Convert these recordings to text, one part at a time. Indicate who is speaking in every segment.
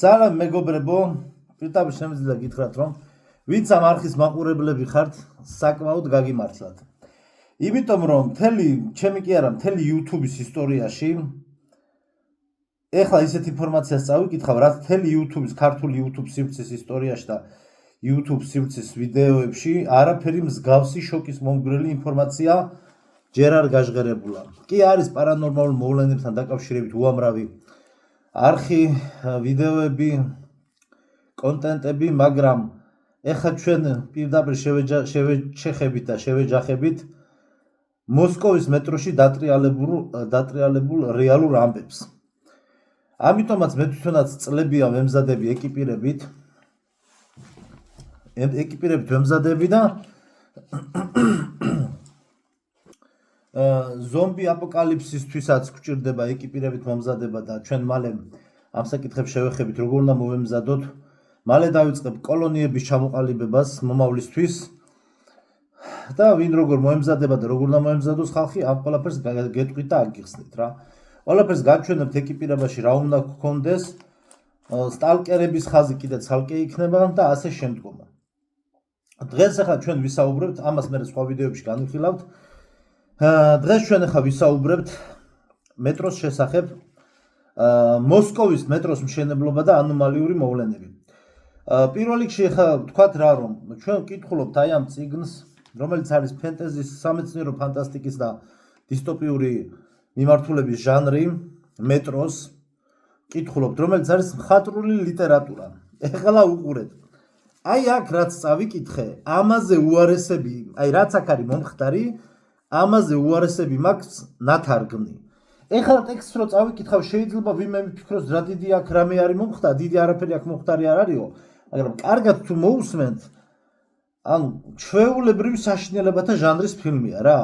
Speaker 1: სალამ მეგობრებო, პირდაპირ შემიძლია გითხრათ, რომ ვინც ამ არხის მაყურებლები ხართ, საკმაოდ გაგიმართლათ. იმიტომ რომ ჩემი კი არა, მთელი YouTube-ის ისტორიაში ეხლა ისეთ ინფორმაციას წავიკითხავ, რაც მთელი YouTube-ის, ქართული YouTube სივრცის ისტორიაში და YouTube სივრცის ვიდეოებში არაფერი მსგავსი შოკის მომგვრელი ინფორმაცია ჯერ არ გაჟღერებულა. კი არის პარანორმალურ მოვლენებთან დაკავშირებით უამრავი არხი, ვიდეოები, კონტენტები, მაგრამ ეხლა ჩვენ პირდაპირ შევეჯახებით და შევეჯახებით მოსკოვის მეტროში დატრიალებულ რეალურ ამბებს. ამიტომაც მე თვითონაც წლებია ვემზადები ეკიპირებით ვემზადები და ზომბი აპოკალიფსისთვისაც გვჭირდება ეკიპირებით მომზადება და ჩვენ მალე ამ საკითხებს შევეხებით, როგორ უნდა მოვემზადოთ. მალე დავიწყებ კოლონიების ჩამოყალიბებას მომავლისთვის და ვინ როგორ მოემზადება და როგორ უნდა მოემზადოს ხალხი, ამ ყველაფერს გეტყვით და აგიხსნით რა. ყველაფერს გაჩვენებთ ეკიპირებაში რა უნდა გქონდეს, სტალკერების ხაზი კიდე ცალკე იქნება და ასე შემდგომ. დღეს ახლა ჩვენ ვისაუბრებთ, ამას მე სხვა ვიდეოებში განვიხილავთ. დღეს ჩვენ ახლა ვისაუბრებთ მეტროს შესახებ, მოსკოვის მეტროს მშენებლობა და ანომალიური მოვლენები. პირველ რიგში ახლა ვთქვათ რა, რომ ჩვენ ვკითხულობთ აი ამ წიგნს, რომელიც არის ფენტეზის, სამეცნიერო ფანტასტიკის და დისტოპიური მიმართულების ჟანრი, მეტროს ვკითხულობთ, რომელიც არის მხატვრული ლიტერატურა. ეხლა უყურეთ. აი აქ რაც წავიკითხე, ამაზე უარესები, აი რაც აქ არის მომხდარი, ამაზე უარესები მაქვს ნათარგმნი. ეხლა ტექსტს რო წავიკითხავ, შეიძლება ვინმე მიფიქროს რა დიდი აქ რამე არის მომხდარი, დიდი არაფერი აქ მომხდარი არ არისო, მაგრამ კარგად თუ მოусმენთ, ანუ ჩვეულებრივი საშინელებათა ჟანრის ფილმია რა.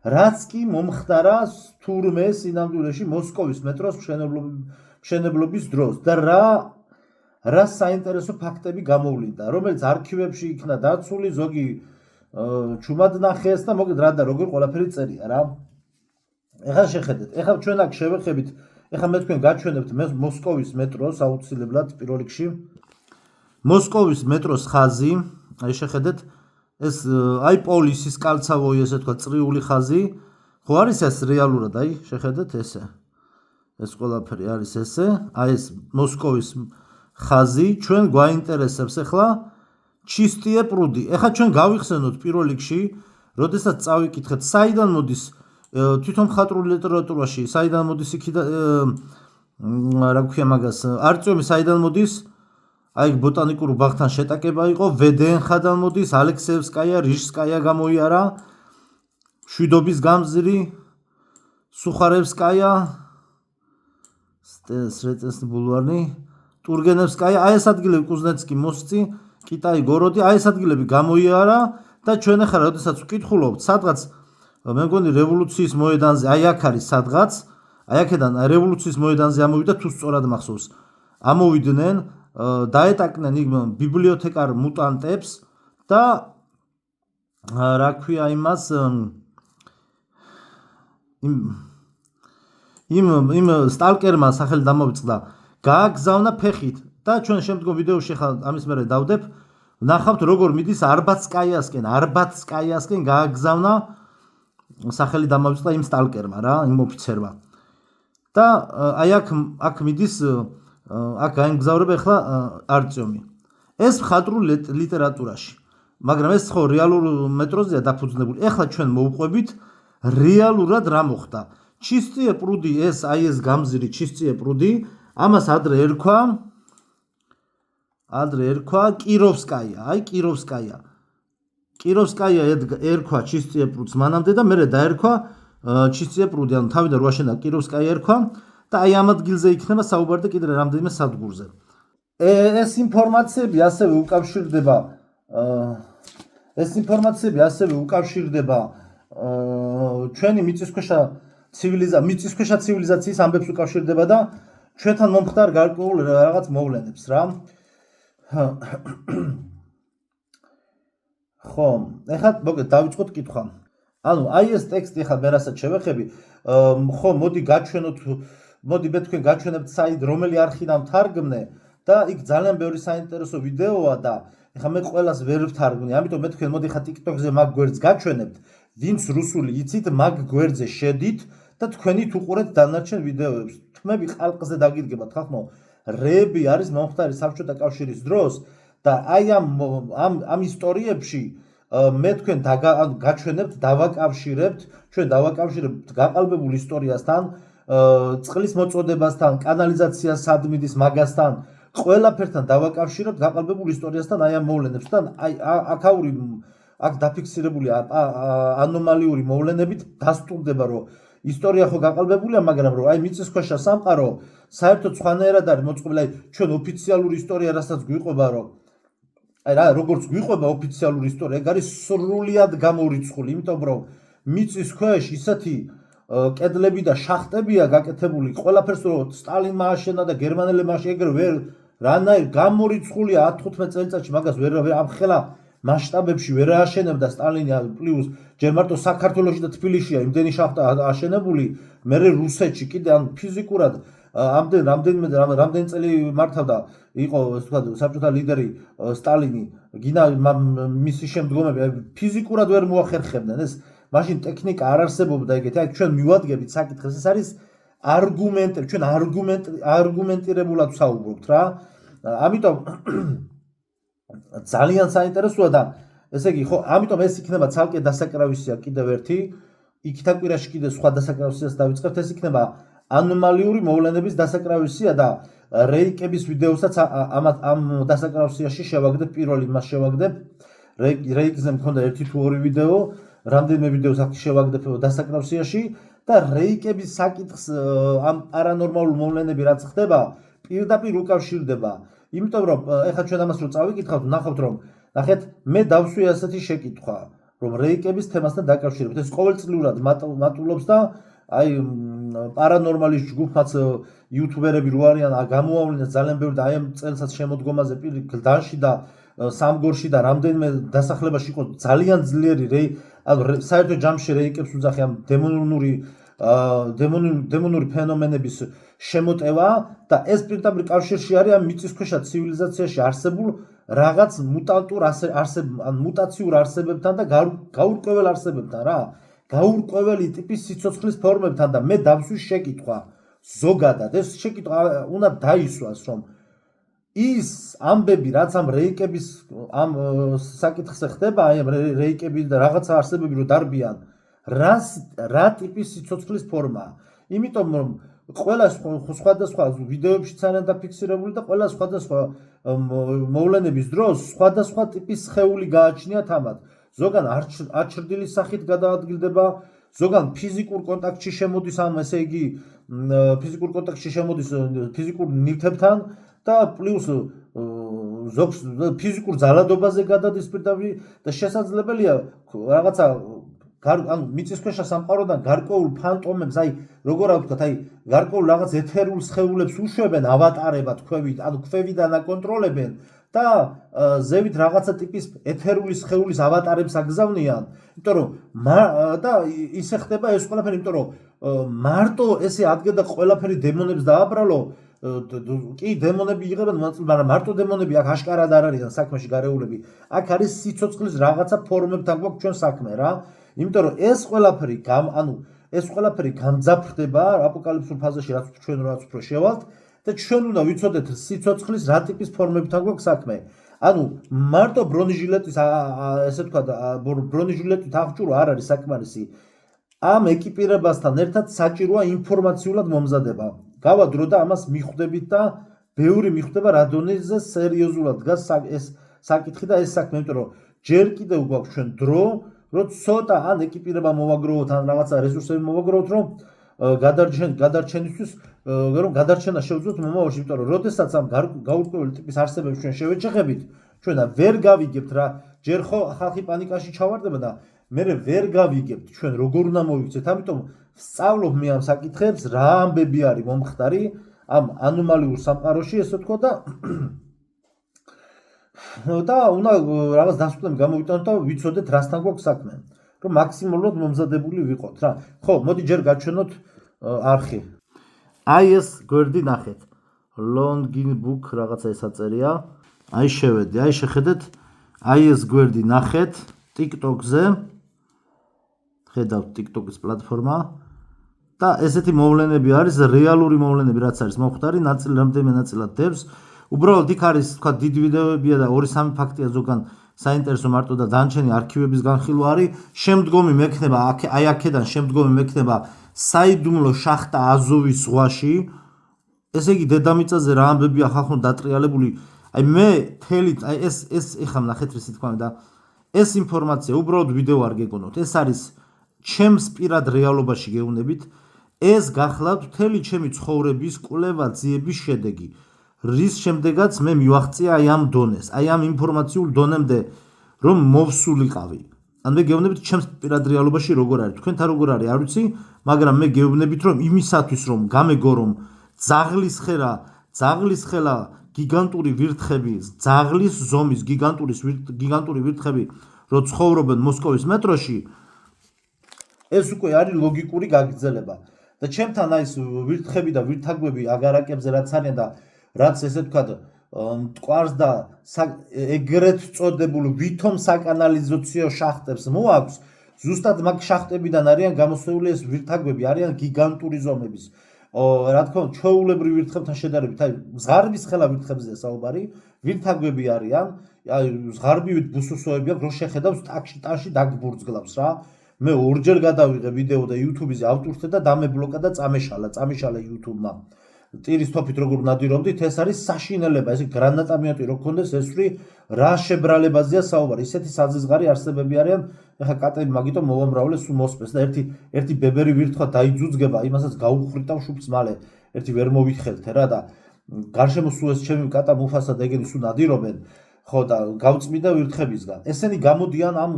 Speaker 1: რაც კი მომხდარა თურმე სინამდვილეში მოსკოვის მეტროს მშენებლობის დროს და რა საინტერესო ფაქტები გამოვლინდა, რომელიც არქივებში იქნა დაცული, ზოგი ჩუმად ნახეს და მოგეთ რა და როგორ ყველაფერი წერია რა. ეხლა შეხედეთ, ეხლა ჩვენ აქ შევეხებით, ეხლა მე თქვენ გაჩვენებთ მოსკოვის მეტროს აუცილებლად პირველ რიგში. მოსკოვის მეტროს ხაზი, აი შეხედეთ, ეს აი პოლისის კალცავოი, ესე თქვა წრიული ხაზი, ხო არის ეს რეალურად, აი შეხედეთ ესე. ეს ყველაფერი არის ესე, აი ეს მოსკოვის ხაზი, ჩვენ გვაინტერესებს ეხლა ჩისტიე პრუდი. ეხლა ჩვენ გავიხსენოთ პირველ რიგში, როდესაც წავიკითხეთ, საიდან მოდის თვითონ მხატვრულ ლიტერატურაში, საიდან მოდის იქიდან რა ქვია მაგას, არტიომი საიდან მოდის? აი ბოტანიკურ ბაღთან შეტაკება იყო, ვედენხადან მოდის, ალექსეევსკაია, რიჟსკაია გამოიარა, შვიდობის გამზირი, სუხარევსკაია, სრეტეს ბულვარი, ტურგენევსკაია, აი ეს ადგილები კუზნეცკი, მოსწი, კიტაი, გოროდი, აი ეს ადგილები გამოიარა და ჩვენ ახლა როდესაც ვკითხულობთ, სადღაც მე მგონი რევოლუციის მოედანზე, აი აქ არის სადღაც, აი აქედან რევოლუციის მოედანზე ამოვიდა, თუ სწორად მახსოვს, ამოვიდნენ, დაეტაკნენ იქ ბიბლიოთეკარ მუტანტებს და რა ქვია იმას იმ სტალკერმა სახელი დამოვიწყდა, გააგზავნა ფეხით და ჩვენ შემდგომ ვიდეოში ხა ამის მერე დავდებ, ნახავთ როგორ მიდის არბატსკაიასკენ გააგზავნა სახელი დამოვიწყდა იმ სტალკერმა რა, იმ ოფიცერმა. და აი აქ მიდის აქ გაემგზავრება ახლა არტიომი. ეს მხატვრულ ლიტერატურაში, მაგრამ ეს ხო რეალურ მეტროზეა დაფუძნებული. ეხლა ჩვენ მოვყვებით რეალურად რა მოხდა. ჩისტიე პრუდი, ეს აი ეს გამზირი ჩისტიე პრუდი, ამას ადრე ერქვა კიროვსკაია, აი კიროვსკაია. კიროვსკაია ერქვა ჩისტიე პრუდს მანამდე და მერე დაერქვა ჩისტიე პრუდი, ანუ თავიდან რო აშენდა კიროვსკაია ერქვა და აი ამ ადგილზე იქნება საუბარი და კიდე რამდენიმე სადგურზე. ეს ინფორმაციები ასევე უკავშირდება ჩვენი მიწისქვეშა ცივილიზაციის ამბებს უკავშირდება და ჩვენთან მომხდარ გარკვეულ რაღაც მოვლენებს რა. ხო, ეხლა მოგეთ დავიწყოთ კითხვა. ანუ აი ეს ტექსტი ახლა მე რასაც შევეხები, ხო მოდი გაჩვენოთ მოდი მე თქვენ გაჩვენებთ საით რომელი არხიდან თარგმნე და იქ ძალიან ბევრი საინტერესო ვიდეოა და ეხლა მე ყველას ვერ ვთარგმნი, ამიტომ მე თქვენ მოდი ხა TikTok-ზე მაგ გვერდს გაჩვენებთ, ვინც რუსული იცით, მაგ გვერდზე შედით და თქვენით უყურეთ დანარჩენ ვიდეოებს. თქმები ყალყზე დაგიდგებათ ხახმო, რეები არის მომხდარი საბჭოთა კავშირის დროს და აი ამ ისტორიებში მე თქვენ გაჩვენებთ, დავაკავშირებთ, ჩვენ დავაკავშირებთ გაყალბებულ ისტორიასთან, წყლის მოწოდებასთან, კანალიზაციას სად მიდის მაგასთან, ყველაფერთან დავაკავშირებთ გაყალბებულ ისტორიასთან აი ამ მოვლენებსთან, აი აქ დაფიქსირებული ანომალიური მოვლენებით დასტურდება, რომ ისტორია ხო გაყალბებულია, მაგრამ რომ აი მიწისქვეშა სამყარო საერთოდ სხვანაირად არის მოწყობილი, აი ჩვენ ოფიციალური ისტორია რასაც გვიყვება, რომ აი რა როგორც გვიყვება ოფიციალური ისტორია, ეგ არის სრულიად გამორიცხული, იმიტომ რომ მიწის ქვეშ ისეთი კედლები და შახტებია გაკეთებული, ყველაფერს რომ სტალინმა აშენა და გერმანელებმა ეგრე ვერ რანაირ გამორიცხულია 10-15 წელიწადში მაგას ვერ ამ ხელა მასშტაბებში ვერ ააშენებდა სტალინი პლუს ჯერ მარტო საქართველოში და თბილისშია იმდენი შახტა აშენებული, მე რუსეთში კიდე ან ფიზიკურად რამდენი წელი მართავდა იყო ეს თქვა საბჭოთა ლიდერი სტალინი, გინა მისი შემდგომები ფიზიკურად ვერ მოახერხებდნენ ეს მაშინ ტექნიკა არ არსებობდა ეგეთი, აი ჩვენ მივადგებით საკითხს, ეს არის არგუმენტები, ჩვენ არგუმენტირებულად ვსაუბრობთ რა. ამიტომ ძალიან საინტერესოა და ესე იგი ხო, ამიტომ ეს იქნება ცალკე დასაკრავისია კიდევ ერთი, იქით კვირაში კიდე სხვა დასაკრავისიას დავიწყებთ, ეს იქნება ანომალიური მოვლენების დასაკრავისია და რეიკების ვიდეოსაც ამ დასაკრავისიაში შევაგდებ, პირველი მას შევაგდებ, რეიკზე მქონდა 1 თუ 2 ვიდეო, რამდენიმე ვიდეოს აქ შევაგდებ დასაკრავისიაში და რეიკების საკითხს ამ პარანორმალურ მოვლენები რაც ხდება, პირდაპირ უკავშირდება. იმიტომ რომ ეხლა ჩვენ ამას რო წავიკითხავთ, ნახავთ რომ ნახეთ, მე დავსვი ასეთი შეკითხვა, რომ რეიკების თემასთან დაკავშირებით. ეს ყოველწლიურად მატულობს და აი პარანორმალის ჯგუფმაც იუთუბერები რო არიან, გამოავლინეს ძალიან ბევრი და აი ამ წელსაც შემოდგომაზე გლდანში და სამგორში და რამდენიმე დასახლებაში იყო ძალიან ძლიერი საერთო ჯამში რეიკებს უძახი ამ დემონური ფენომენების შემოტევა და ეს პირდაპირ კავშირში არის ამ მიწისქვეშა ცივილიზაციაში არსებულ რაღაც მუტაციურ არსებებთან და გაურკვეველ არსებებთან რა. გაურკვეველი ტიპის სიცოცხლის ფორმებთან და მე დავსვის შეკითხვა ზოგადად ეს შეკითხვა უნდა დაისვას, რომ ის ამბები რაც ამ რეიკების ამ საკითხზე ხდება, აი ამ რეიკების და რაღაცა არსებები რო დარბიან, რა ტიპის სიცოცხლის ფორმაა. იმიტომ რომ ყველა სხვადასხვა ვიდეოებშიც არიან დაფიქსირებული და ყველა სხვადასხვა მოვლენების დროს სხვადასხვა ტიპის სხეული გააჩნიათ ამათ. ზოგან აჩრდილის სახით გადაადგილდება, ზოგან ფიზიკურ კონტაქტში შემოდის, ესე იგი ფიზიკურ კონტაქტში შემოდის ფიზიკურ ნივთებთან და პლუს ზოგს ფიზიკურ ძალადობაზე გადადის პირდაპირ და შესაძლებელია რაღაცა ანუ მიწისქვეშა სამყაროდან გარკვეულ ფანტომებს, აი როგორ ვთქვათ, აი გარკვეულ რაღაც ეთერულ სხეულებს უშვებენ ავატარებად ქვევით, ანუ ქვევიდან აკონტროლებენ და ზევით რაღაცა ტიპის ეთერული სხეულის ავატარებს აგზავნიან, იმიტომ რომ და ისე ხდება ეს ყველაფერი, იმიტომ რომ მარტო ესე ადგენდა ყველაფერი დემონებს დააბრალო, კი დემონები იღებენ, მაგრამ მარტო დემონები აქ აშკარად არ არიან საქმეში გარეულები. აქ არის სიცოცხლის რაღაცა ფორმებთან გვაქვს ჩვენ საქმე რა. იმიტომ რომ ეს ყველაფერი გამძაფრდება აპოკალიფსურ ფაზაში, რაც უფრო შევალთ და ჩვენ უნდა ვიცოდეთ სიცოცხლის რა ტიპის ფორმებთან გვაქვს საქმე. ანუ მარტო ბრონეჟილეტის ესე ვთქვათ, ბრონეჟილეტით აღჭურვა არ არის საკმარისი. ამ ეკიპირებასთან ერთად საჭიროა ინფორმაციულად მომზადება. გავა დრო და ამას მიხვდებით და ბევრი მიხვდება რადონეზე სერიოზულად დგას ეს საკითხი და ეს საქმე, იმიტომ რომ ჯერ კიდევ გვაქვს ჩვენ დრო, რომ ცოტა ან ეკიპირება მოვაგროვოთ, ან რაღაცა რესურსები მოვაგროვოთ, რომ გადარჩენისთვის რომ გადარჩენა შევძლოთ მომავალში, იმიტომ რომ როდესაც ამ გაურკვეველი ტიპის არსებებს ჩვენ შევეჯახებით, ჩვენ ვერ გავიგებთ რა, ჯერ ხო ხალხი პანიკაში ჩავარდება და მე ვერ გავიგებთ ჩვენ როგორ უნდა მოვიქცეთ, ამიტომ ვსწავლობ მე ამ საკითხებს, რა ამბები არის მომხდარი ამ ანომალიურ სამყაროში, ესე ვთქვა და უნდა რაღაც დასკვნები გამოვიტანოთ და ვიცოდეთ რასთან გვაქვს საქმე, რომ მაქსიმალურად მომზადებული ვიყოთ რა. ხო, მოდი ჯერ გაჩვენოთ არხი. აი ეს გვერდი ნახეთ, login book რაღაცა ეს აწერია. აი შევედი, აი შეხედეთ, აი ეს გვერდი ნახეთ TikTok-ზე. ხედავთ TikTok-ის პლატფორმა და ესეთი მოვლენები არის, რეალური მოვლენები რაც არის მომხდარი, ნაწილი რამდენიმე ნაწილად დევს. უბრალოდ იქ არის თქვა დიდ ვიდეოებია და 2-3 ფაქტია ზოგან საინტერესო მარტო და დანარჩენი არქივების განხილვა არის. შემდგომი მექნება აი აქედან შემდგომი მექნება საიდუმლო შახტა აზოვის ზღვაში. ესე იგი დედამიწაზე რა ამბებია ხალხო დატრიალებული. აი მე თელი აი ეს ეხლა ნახეთ რისი თქვა და ეს ინფორმაცია უბრალოდ ვიდეო არ გეგონოთ. ეს არის ჩემს პირად რეალობაში გეუბნებით. ეს გახლავთ მთელი ჩემი ცხოვრების კვლევა ძიების შედეგი. რის შემდეგაც მე მივაღწია აი ამ დონეს, აი ამ ინფორმაციულ დონემდე, რომ მოვსულიყავი. ან მე გეუბნებით ჩემს პირად რეალობაში როგორ არის. თქვენთან როგორ არის არ ვიცი, მაგრამ მე გეუბნებით რომ იმისათვის რომ გამეგო რომ ძაღლის ხელა გიგანტური ვირთხები, ძაღლის ზომის გიგანტური ვირთხები რო ცხოვრობენ მოსკოვის მეტროში, ეს უკვე არის ლოგიკური გაგრძელება. და ჩემთან აი ეს ვირთხები და ვირთაგვები აგარაკებზე რაც არიან და რაც ესე ვთქვათ მტკვარს და ეგრეთ წოდებულ ვითომ საკანალიზაციო შახტებს მოაქვს, ზუსტად მაგ შახტებიდან არიან გამოსული ეს ვირთაგვები, არიან გიგანტური ზომების. რა თქმა უნდა, ჩვეულებრივ ვირთხებთან შედარებით, აი ზღარბის ხელა ვირთხებზეა საუბარი, ვირთაგვები არიან, აი ზღარბივით ბუსუსოები აქვს, რო შეხედავს ტანში დაგბურძგლავს რა. მე ორჯერ გადავიღე ვიდეო და YouTube-ზე ავტურთე და დამებლოკა და წამეშალა YouTube-მა. ტირის თოფით როგორ ნადირობდით, ეს არის საშინელება, ესე გრანატამიოტი რო გქონდეს ესვრი რა შებრალებაზეა საუბარი. ისეთი საზღარი არსებები არიან, ეხა კატები მაგიტომ მოვამრავლე სულ მოსპეს და ერთი ბებერი ვირთხვა დაიძუძგება, იმასაც გაუხრიტავ შუბს მალე, ერთი ვერ მოვითხელთე რა და გარშემო სულ ეს ჩემი კატა მუფასა და ეგენი სულ ნადირობენ, ხო და გავწმიდა ვირთხებისგან. ესენი გამოდიან ამ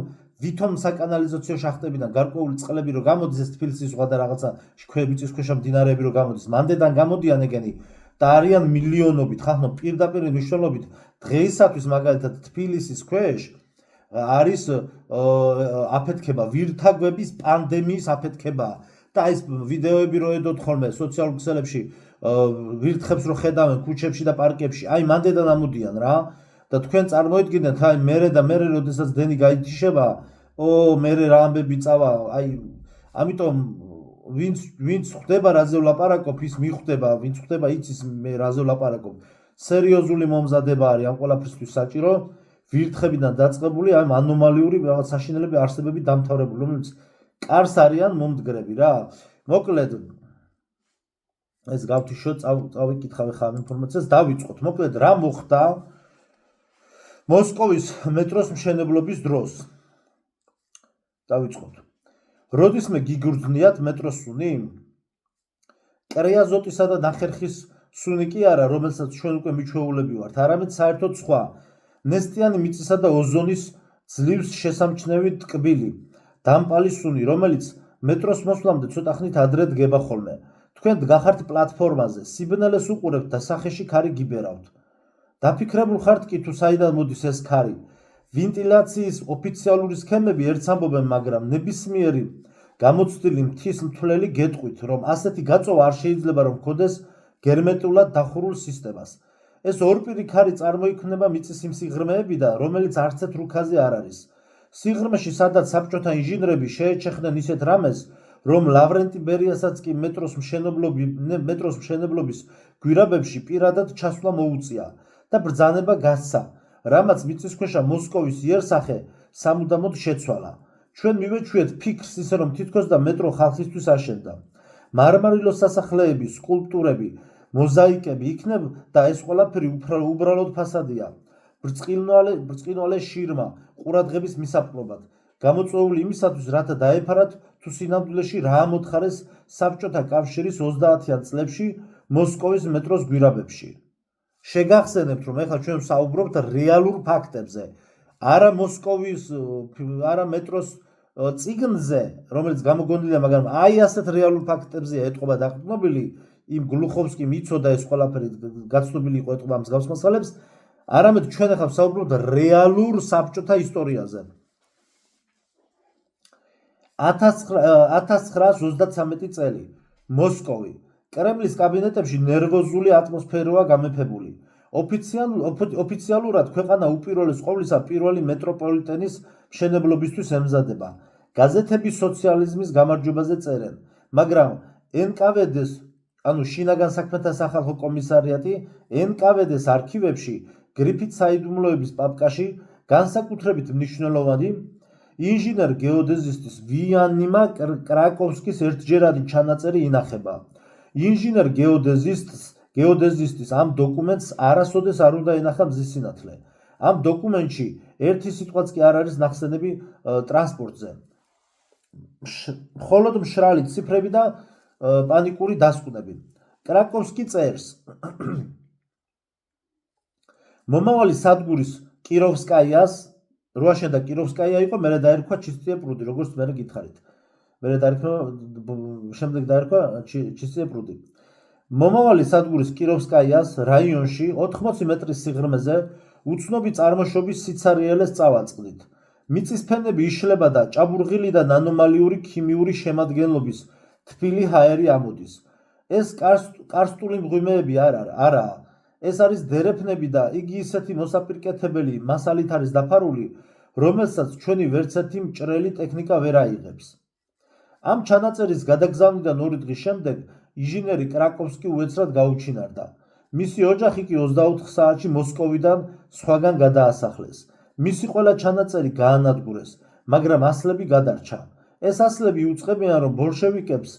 Speaker 1: ვითომ საკანალიზაციო შახტებიდან გარკვეული წყლები რო გამოდის ეს თბილისის ზღვა და რაღაცა მიწისქვეშა მდინარეები რო გამოდის, მანდედან გამოდიან ეგენი და არიან მილიონობით, ხახნო პირდაპირ მნიშვნელობით დღეისათვის მაგალითად თბილისის ქვეშ არის აფეთქება, ვირთაგვების პანდემიის აფეთქება და ეს ვიდეოები რო ედოთ ხოლმე სოციალურ ქსელებში, ვირთხებს რო ხედავენ ქუჩებში და პარკებში, აი მანდედან ამოდიან რა და თქვენ წარმოიდგინეთ, აი მე როდესაც დენი გაითიშება, მერე რა ამბები წავა, აი ამიტომ ვინც ხვდება რაზე ვლაპარაკობ, ის მიხვდება, ვინც ხვდება იცის მე რაზე ვლაპარაკობ. სერიოზული მომზადება არის ამ ყველაფრისთვის საჭირო, ვირთხებიდან დაწყებული, აი ანომალიური რაღაც საშინელები არსებები დამთავრებული, რომელიც კარს არიან მომდგრები რა. მოკლედ ეს გავთიშო, წავიკითხავ ხა ამ ინფორმაციას, დავიწყოთ. მოკლედ რა მოხდა მოსკოვის მეტროს მშენებლობის დროს. დავიწყოთ. როდისმე გიგრძნიათ მეტროს სუნი? კრეაზოტისა და ნახერხის სუნი კი არა, რომელსაც ჩვენ უკვე მიჩვეულები ვართ, არამედ საერთოდ სხვა. ნესტიანი მიწისა და ოზონის ძლივს შესამჩნევი ტკბილი, დამპალი სუნი, რომელიც მეტროს მოსვლამდე ცოტა ხნით ადრე დგება ხოლმე. თქვენ დგახართ პლატფორმაზე, სიბნელეს უყურებთ და სახეში ქარი გიბერავთ. დაფიქრებულ ხართ კი თუ საიდან მოდის ეს ქარი. ვენტილაციის ოფიციალური სქემები ერთს ამბობენ, მაგრამ ნებისმიერი გამოცდილი მთის მთლელი გეტყვით, რომ ასეთი გაწოვა არ შეიძლება რომ ჰქონდეს გერმეტულად დახურულ სისტემას. ეს ორპირი ქარი წარმოიქმნება მიწის იმ სიღრმეებიდან, რომელიც არც ერთ რუქაზე არ არის. სიღრმეში, სადაც საბჭოთა ინჟინრები შეეჩეხნენ ისეთ რამეს, რომ ლავრენტი ბერიასაც კი მეტროს მშენებლობის გვირაბებში პირადად ჩასვლა მოუწია და ბრძანება გასცა, რამაც მიწისქვეშა მოსკოვის იერსახე სამუდამოდ შეცვალა. ჩვენ მივეჩვიეთ ფიქრს ისე რომ თითქოს და მეტრო ხალხისთვის აშენდა. მარმარილოს სასახლეები, სკულპტურები, მოზაიკები იქნებ და ეს ყველაფერი უბრალოდ ფასადია. ბრწყინვალე შირმა ყურადღების მისაპყრობად, გამოწვეული იმისათვის, რათა დაეფარათ თუ სინამდვილეში რა ამოთხარეს საბჭოთა კავშირის 30-იან წლებში მოსკოვის მეტროს გვირაბებში. შეგახსენებთ, რომ ეხლა ჩვენ საუბრობთ რეალურ ფაქტებზე, არა მოსკოვის, არა მეტროს წიგნზე, რომელიც გამოგონილია, მაგრამ აი ასეთ რეალურ ფაქტებზე ეტყობა დაყრდნობილი, იმ გლუხოვსკიმ იცოდა ეს ყველაფერი გაცნობილი იყო ეტყობა მსგავს მასალებს, არამედ ჩვენ ახლა ვსაუბრობთ რეალურ საბჭოთა ისტორიაზე. 1933 წელი, მოსკოვი. კრემლის კაბინეტებში ნერვოზული ატმოსფეროა გამეფებული. ოფიციალურად ქვეყანა უპირველეს ყოვლისა პირველი მეტროპოლიტენის მშენებლობისთვის ემზადება. გაზეთები სოციალიზმის გამარჯვებაზე წერენ, მაგრამ NKVD-ს, ანუ შინაგან საქმეთა სახალხო კომისარიატი, NKVD-ს არქივებში გრიფით საიდუმლოების პაპკაში განსაკუთრებით მნიშვნელოვანი ინჟინერ გეოდეზისტის ვიანიმა კრაკოვსკის ერთჯერადი ჩანაწერი ინახება. ინჟინერ გეოდეზისტის ამ დოკუმენტს არასოდეს არ უნდა ენახა მზის სინათლე. ამ დოკუმენტში ერთი სიტყვაც კი არ არის ნახსენები ტრანსპორტზე. მხოლოდ მშრალი ციფრები და პანიკური დასკვნები. კრაკოვსკი წერს. მომავალი სადგურის კიროვსკაიას, რუაშენ და კიროვსკაია იყო, მერე დაერქვა ჩისტიე პრუდი, როგორც მერე გითხარით. მერე შემდეგ დაერქვა ჩისტიე პრუდი. მომავალი სადგურის კიროვსკაიას რაიონში 80 მეტრის სიღრმეზე უცნობი წარმოშობის სიცარიელეს წავაწყდით. მიწის ფენები იშლება და ჭაბურღილი და ანომალიური ქიმიური შემადგენლობის თბილი ჰაერი ამოდის. ეს კარსტული მღვიმეები არაა. ეს არის დერეფნები და იგი ისეთი მოსაპირკეთებელი მასალით არის დაფარული, რომელსაც ჩვენი ვერცერთი მჭრელი ტექნიკა ვერ აიღებს. ამ ჩანაწერის გადაგზავნიდან 2 დღის შემდეგ ინჟინერი კრაკოვსკი უეცრად გაუჩინარდა. მისი ოჯახი კი 24 საათში მოსკოვიდან სხვაგან გადაასახლეს. მისი ყველა ჩანაწერი გაანადგურეს, მაგრამ ასლები გადარჩა. ეს ასლები იუწყებიან, რომ ბოლშევიკებს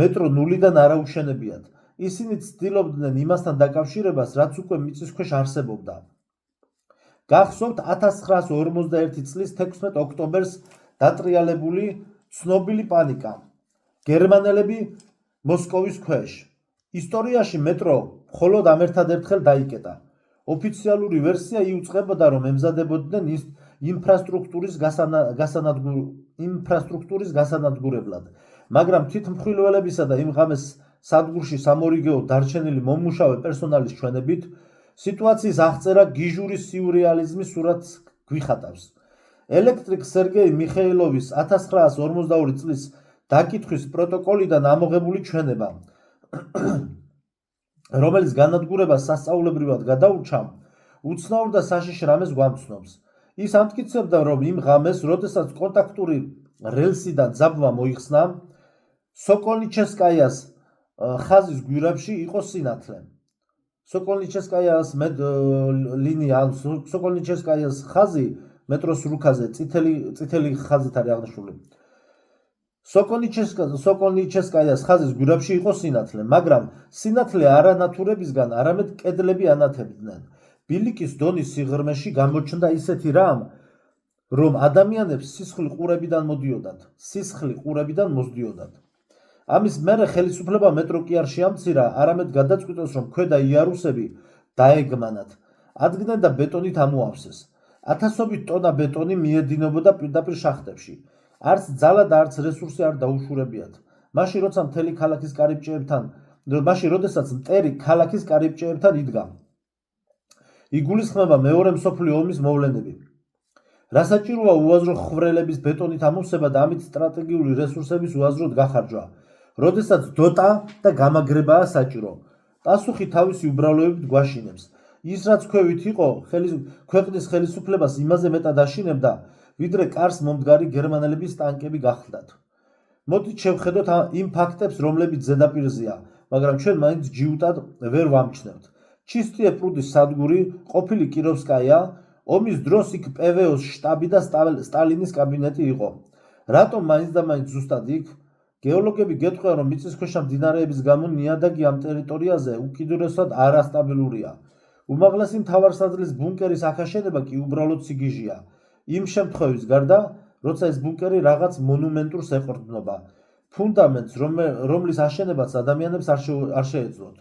Speaker 1: მეტრო ნულიდან არაუშენებიათ. ისინი ცდილობდნენ იმასთან დაკავშირებას, რაც უკვე მიწისქვეშ არსებობდა. გახსოვთ 1941 წლის 16 ოქტომბერს დატრიალებული ცნობილი პანიკა. გერმანელები მოსკოვის ქვეშ. ისტორიაში მეტრო მხოლოდ ამ ერთადერთხელ დაიკეტა. ოფიციალური ვერსია იუწყებოდა, რომ ემზადებოდნენ ინფრასტრუქტურის გასანადგურებლად, მაგრამ თვითმხილველებისა და იმ ღამეს სადგურში სამორიგეო დარჩენილი მომუშავე პერსონალის ჩვენებით, სიტუაციის აღწერა გიჟური სიურეალიზმის სურათს გვიხატავს. ელექტრიკ სერგეი მიხეილოვის 1942 წლის დაკითხვის პროტოკოლიდან ამოღებული ჩვენება, რომელიც განადგურებას სასწაულებრივად გადაურჩა, უცნაურ და საშიშ რამეს გვამცნობს. ის ამტკიცებდა, რომ იმ ღამეს, როდესაც კონტაქტური რელსიდან ძაბვა მოიხსნა, სოკოლნიჩესკაიას ხაზის გვირაბში იყო სინათლე. სოკოლნიჩესკაიას ლინია, ან სოკოლნიჩესკაიას ხაზი მეტროს რუქაზე წითელი ხაზით არის აღნიშნული. სოკოლნიჩესკაიას ხაზის გვირაბში იყო სინათლე, მაგრამ სინათლე არანათურებისგან არამედ კედლები ანათებდნენ. ბილიკის დონის სიღრმეში გამოჩნდა ისეთი რამ, რომ ადამიანებს სისხლი ყურებიდან მოსდიოდათ. ამის მერე ხელისუფლება მეტრო კი არ შეამცირა, არამედ გადაწყვიტეს, რომ ქვედა იარუსები დაეგმანათ. ადგნენ და ბეტონით ამოავსეს. 1000-ობით ტონა ბეტონი მიედინებოდა პირდაპირ შახტებში. არც ძალა და არც რესურსი არ დაუშურებიათ. როდესაც მტერი ქალაქის კარიბჭეებთან იდგა. იგულისხმება მეორე მსოფლიო ომის მოვლენები. რასაჭიროა უაზრო ხვვრელების ბეტონით ამოვსება და ამით სტრატეგიული რესურსების უაზროდ გახარჯვა, როდესაც დოტა და გამაგრებაა საჭირო. პასუხი თავისი უბრალოებით გვაშინებს. ის რაც ქვევით იყო, ქვეყნის ხელისუფლებას იმაზე მეტად აშინებდა, ვიდრე კარს მომდგარი გერმანელების ტანკები გახლდათ. მოდით შევხედოთ იმ ფაქტებს, რომლებიც ზედაპირზეა, მაგრამ ჩვენ მაინც ჯიუტად ვერ ვამჩნევთ. ჩისტიე პრუდის სადგური, ყოფილი კიროვსკაია, ომის დროს იქ პვოს შტაბი და სტალინის კაბინეტი იყო. რატომ მაინც და მაინც ზუსტად იქ? გეოლოგები გეტყვიან, რომ მიწისქვეშა მდინარეების გამო ნიადაგი ამ ტერიტორიაზე უკიდურესად არასტაბილურია. უმაღლესი მთავარსარდლის ბუნკერის ახაშენება კი უბრალოდ სიგიჟია. იმ შემთხვევის გარდა, როცა ეს ბუნკერი რაღაც მონუმენტურს ეყრდნობა, ფუნდამენტს, რომლის აშენებაც ადამიანებს არ შეეძლოთ.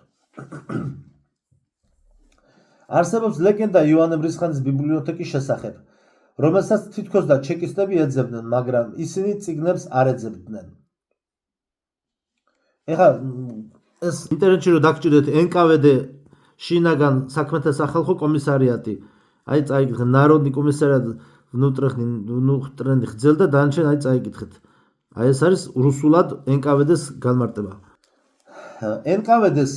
Speaker 1: არსებობს ლეგენდა იოანე მრისხანის ბიბლიოთეკის შესახებ, რომელსაც თითქოს და ჩეკისტები ეძებდნენ, მაგრამ ისინი წიგნებს არ ეძებდნენ. ეხლა ეს ინტერნეტში რომ დაგჭირდეთ NKVD შინაგან საქმეთა სახალხო კომისარიატი, აი წაიკითხეთ ნაროდნი კომისარიატ внутренних дел და დანარჩენ აი წაიკითხეთ. აი ეს არის რუსულად NKVD-ს განმარტება. NKVD-ს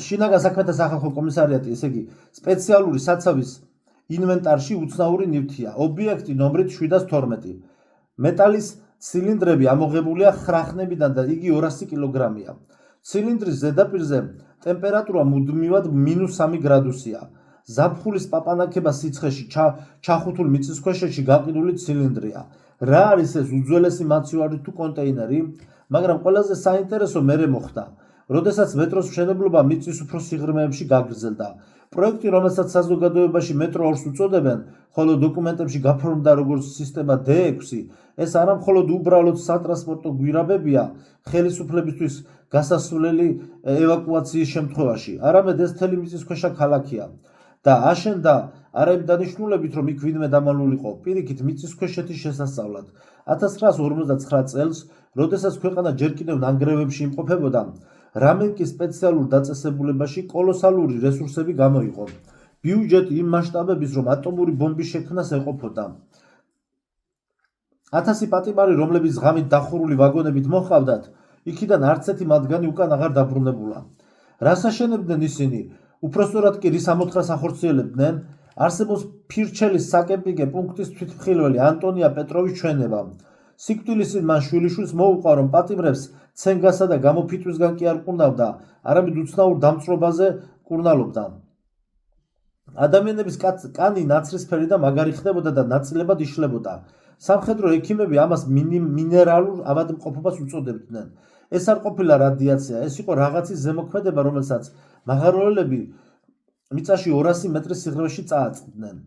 Speaker 1: შინაგან საქმეთა სახალხო კომისარიატი, ესე იგი სპეციალური საცავის ინვენტარში უცნაური ნივთია, ობიექტი ნომრით 712. მეტალის ცილინდრები ამოღებულია ხრახნებიდან და იგი 200 კილოგრამია. ცილინდრის ზედაპირზე ტემპერატურა მუდმივად -3 გრადუსია. ზაფხულის პაპანაკება სიცხეში ჩახუთულ მიწისქვეშეთში გაყიდული ცილინდრია. რა არის ეს უძველესი მაცივარი თუ კონტეინერი? მაგრამ ყველაზე საინტერესო მერე მოხდა, როდესაც მეტროს მშენებლობა მიწის უფრო სიღრმეებში გაგრძელდა. პროექტი, რომელსაც საზოგადოებაში მეტრო 2-ს უწოდებენ, ხოლო დოკუმენტებში გაფორმდა როგორც სისტემა D6, ეს არა მხოლოდ უბრალოდ სატრანსპორტო გვირაბებია ხელისუფლებისთვის გასასვლელი ევაკუაციის შემთხვევაში, არამედ ეს მთელი მიწისქვეშა ქალაქია და აშენდა არა იმ დანიშნულებით, რომ იქ ვინმე დამალულიყო, პირიქით მიწისქვეშეთის შესასწავლად. 1959 წელს, როდესაც ქვეყანა ჯერ კიდევ ნანგრევებში იმყოფებოდა, რამენკის სპეციალურ დაწესებულებაში კოლოსალური რესურსები გამოიყო. ბიუჯეტი იმ მასშტაბების, რომ ატომური ბომბის შექმნას ეყოფოდა. 1000 პატიმარი, რომლებიც ღამით დახურული ვაგონებით მოჰყავდათ, იქიდან არც ერთი მათგანი უკან აღარ დაბრუნებულა. რას აშენებდნენ ისინი? უпростоრად კი რის ამოთხრას ახორციელებდნენ? არსებობს ფირჩელის საკემპინგო პუნქტის თვითმხილველი ანტონია პეტროვის ჩვენება. სიკვდილისით მან შვილიშვილს მოუყვა, რომ პატიმრებს ცენგასა და გამოფიტვისგან კი არ კურნავდა, არამედ უცნაურ დამწრობაზე კურნალობდა. ადამიანების კანი ნაცრისფერი და მაგარი ხდებოდა და ნაწილებად იშლებოდა. სამხედრო ექიმები ამას მინერალურ ავადმყოფობას უწოდებდნენ. ეს არ ყოფილა რადიაცია, ეს იყო რაღაცის ზემოქმედება, რომელსაც მაღაროელები მიწაში 200 მეტრის სიღრმეში წააწყდნენ.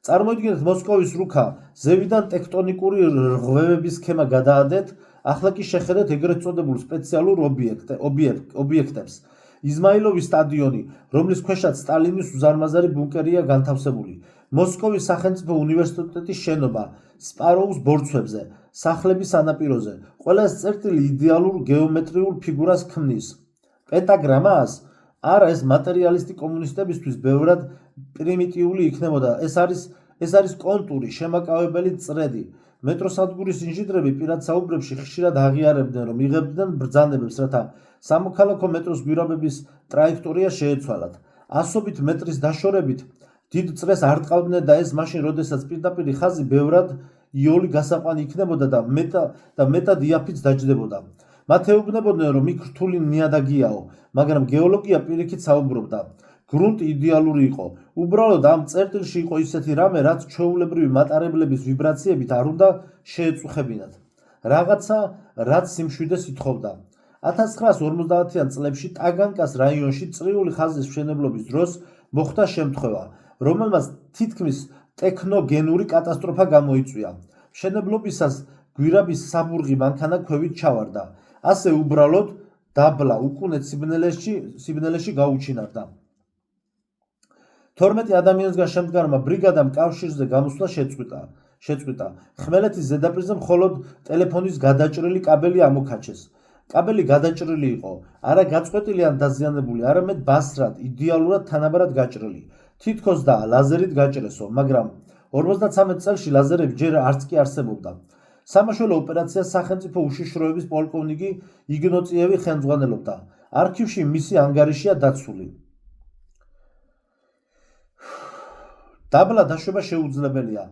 Speaker 1: წარმოიდგინეთ, მოსკოვის რუქა ზევიდან ტექტონიკური რღვევების სქემა გადაადეთ, ახლა კი შეხედეთ ეგრეთ წოდებულ სპეციალურ ობიექტებს. იზმაილოვის სტადიონი, რომლის ქვეშაც სტალინის უზარმაზარი ბუნკერია განთავსებული, მოსკოვის სახელმწიფო უნივერსიტეტის შენობა, სპაროუს ბორცვებზე, სახლების სანაპიროზე, ყველა ეს წერტილი იდეალურ გეომეტრიულ ფიგურას ქმნის. პენტაგრამას? არა, ეს მატერიალისტი კომუნისტებისთვის ბევრად პრიმიტიული იქნებოდა. ეს არის კონტური, შემაკავებელი წრედი. მეტროსადგურის ინჟინრები პირად საუბრებში ხშირად აღიარებდნენ, რომ იღებდნენ ბრძანებებს, რათა სამოქალაქო მეტროს გვირაბების ტრაექტორია შეეცვალათ. 100 მეტრის დაშორებით დიდ წრეს არ ტყავდნენ და ეს მაშინ, როდესაც პირდაპირი ხაზი ბევრად იოლი გასაყვანი იქნებოდა და მეტად იაფიც დაჯდებოდა. მათ ეუბნებოდნენ, რომ იქ რთული ნიადაგიაო, მაგრამ გეოლოგია პირიქით საუბრობდა. გრუნტი იდეალური იყო. უბრალოდ ამ წერტილში იყო ისეთი რამე, რაც ჩვეულებრივი მატარებლების ვიბრაციებით არ უნდა შეეწუხებინათ. რაღაცა, რაც სიმშვიდეს ითხოვდა. 1950-იან წლებში ტაგანკას რაიონში წრიული ხაზის მშენებლობის დროს მოხდა შემთხვევა, რომელმაც თითქმის ტექნოგენური კატასტროფა გამოიწვია. მშენებლობისას გვირაბის საბურღი მანქანა ქვევით ჩავარდა. ასე უბრალოდ დაბლა უკუნეთ სიბნელეში გაუჩინარდა. 12 ადამიანისგან შემდგარმა ბრიგადამ კავშირზე გამოსვლა შეწყვიტა. ხმელეთის ზედაპირზე მხოლოდ ტელეფონის გადაჭრილი კაბელი ამოქაჩეს. კაბელი გადაჭრილი იყო, არა გაწყვეტილი ან დაზიანებული, არამედ ბასრად, იდეალურად თანაბარად გაჭრილი. თითქოს და ლაზერით გაჭრესო, მაგრამ 53 წელში ლაზერები ჯერ არც კი არსებობდა. სამაშველო ოპერაციას სახელმწიფო უშიშროების პოლკოვნიკი იგნოწიევი ხელმძღვანელობდა. არქივში მისი ანგარიშია დაცული. დაბლა დაშვება შეუძლებელია.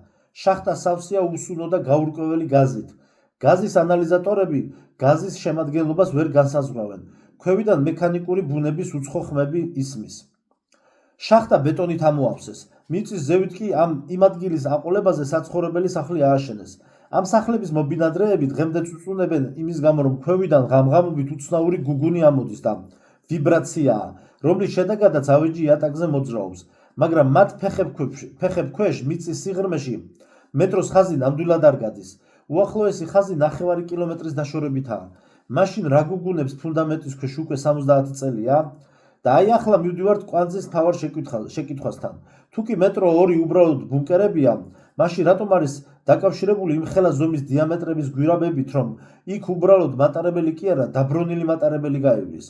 Speaker 1: შახტა სავსეა უსუნო და გაურკვეველი გაზით. გაზის ანალიზატორები გაზის შემადგენლობას ვერ განსაზღვრავენ. ქვევიდან მექანიკური ბუნების უცხო ხმები ისმის. შახტა ბეტონით ამოავსეს. მიწის ზევით კი იმ ადგილის აყოლებაზე საცხოვრებელი სახლი ააშენეს. ამ სახლების მობინადრეები დღემდე წუწუნებენ იმის გამო, რომ ქვევიდან ღამღამობით უცნაური გუგუნი ამოდის და ვიბრაციაა, რომლის შედეგადაც ავეჯი იატაკზე მოძრაობს. მაგრამ მათ ფეხებ ქვეშ მიწის სიღრმეში მეტროს ხაზი ნამდვილად არ გადის. უახლოესი ხაზი 9 კილომეტრის დაშორებითაა. მაშინ რა გუგუნებს ფუნდამენტის ქვეშ უკვე 70 წელია? და აი ახლა მივდივართ კვანძის მთავარ შეკითხვასთან. თუ კი მეტრო 2 უბრალოდ ბუნკერებია, მაშინ რატომ არის დაკავშირებული იმ ხელა ზომის დიამეტრების გვირაბებით, რომ იქ უბრალოდ მატარებელი კი არა, დაბრუნილი მატარებელი გაივლის?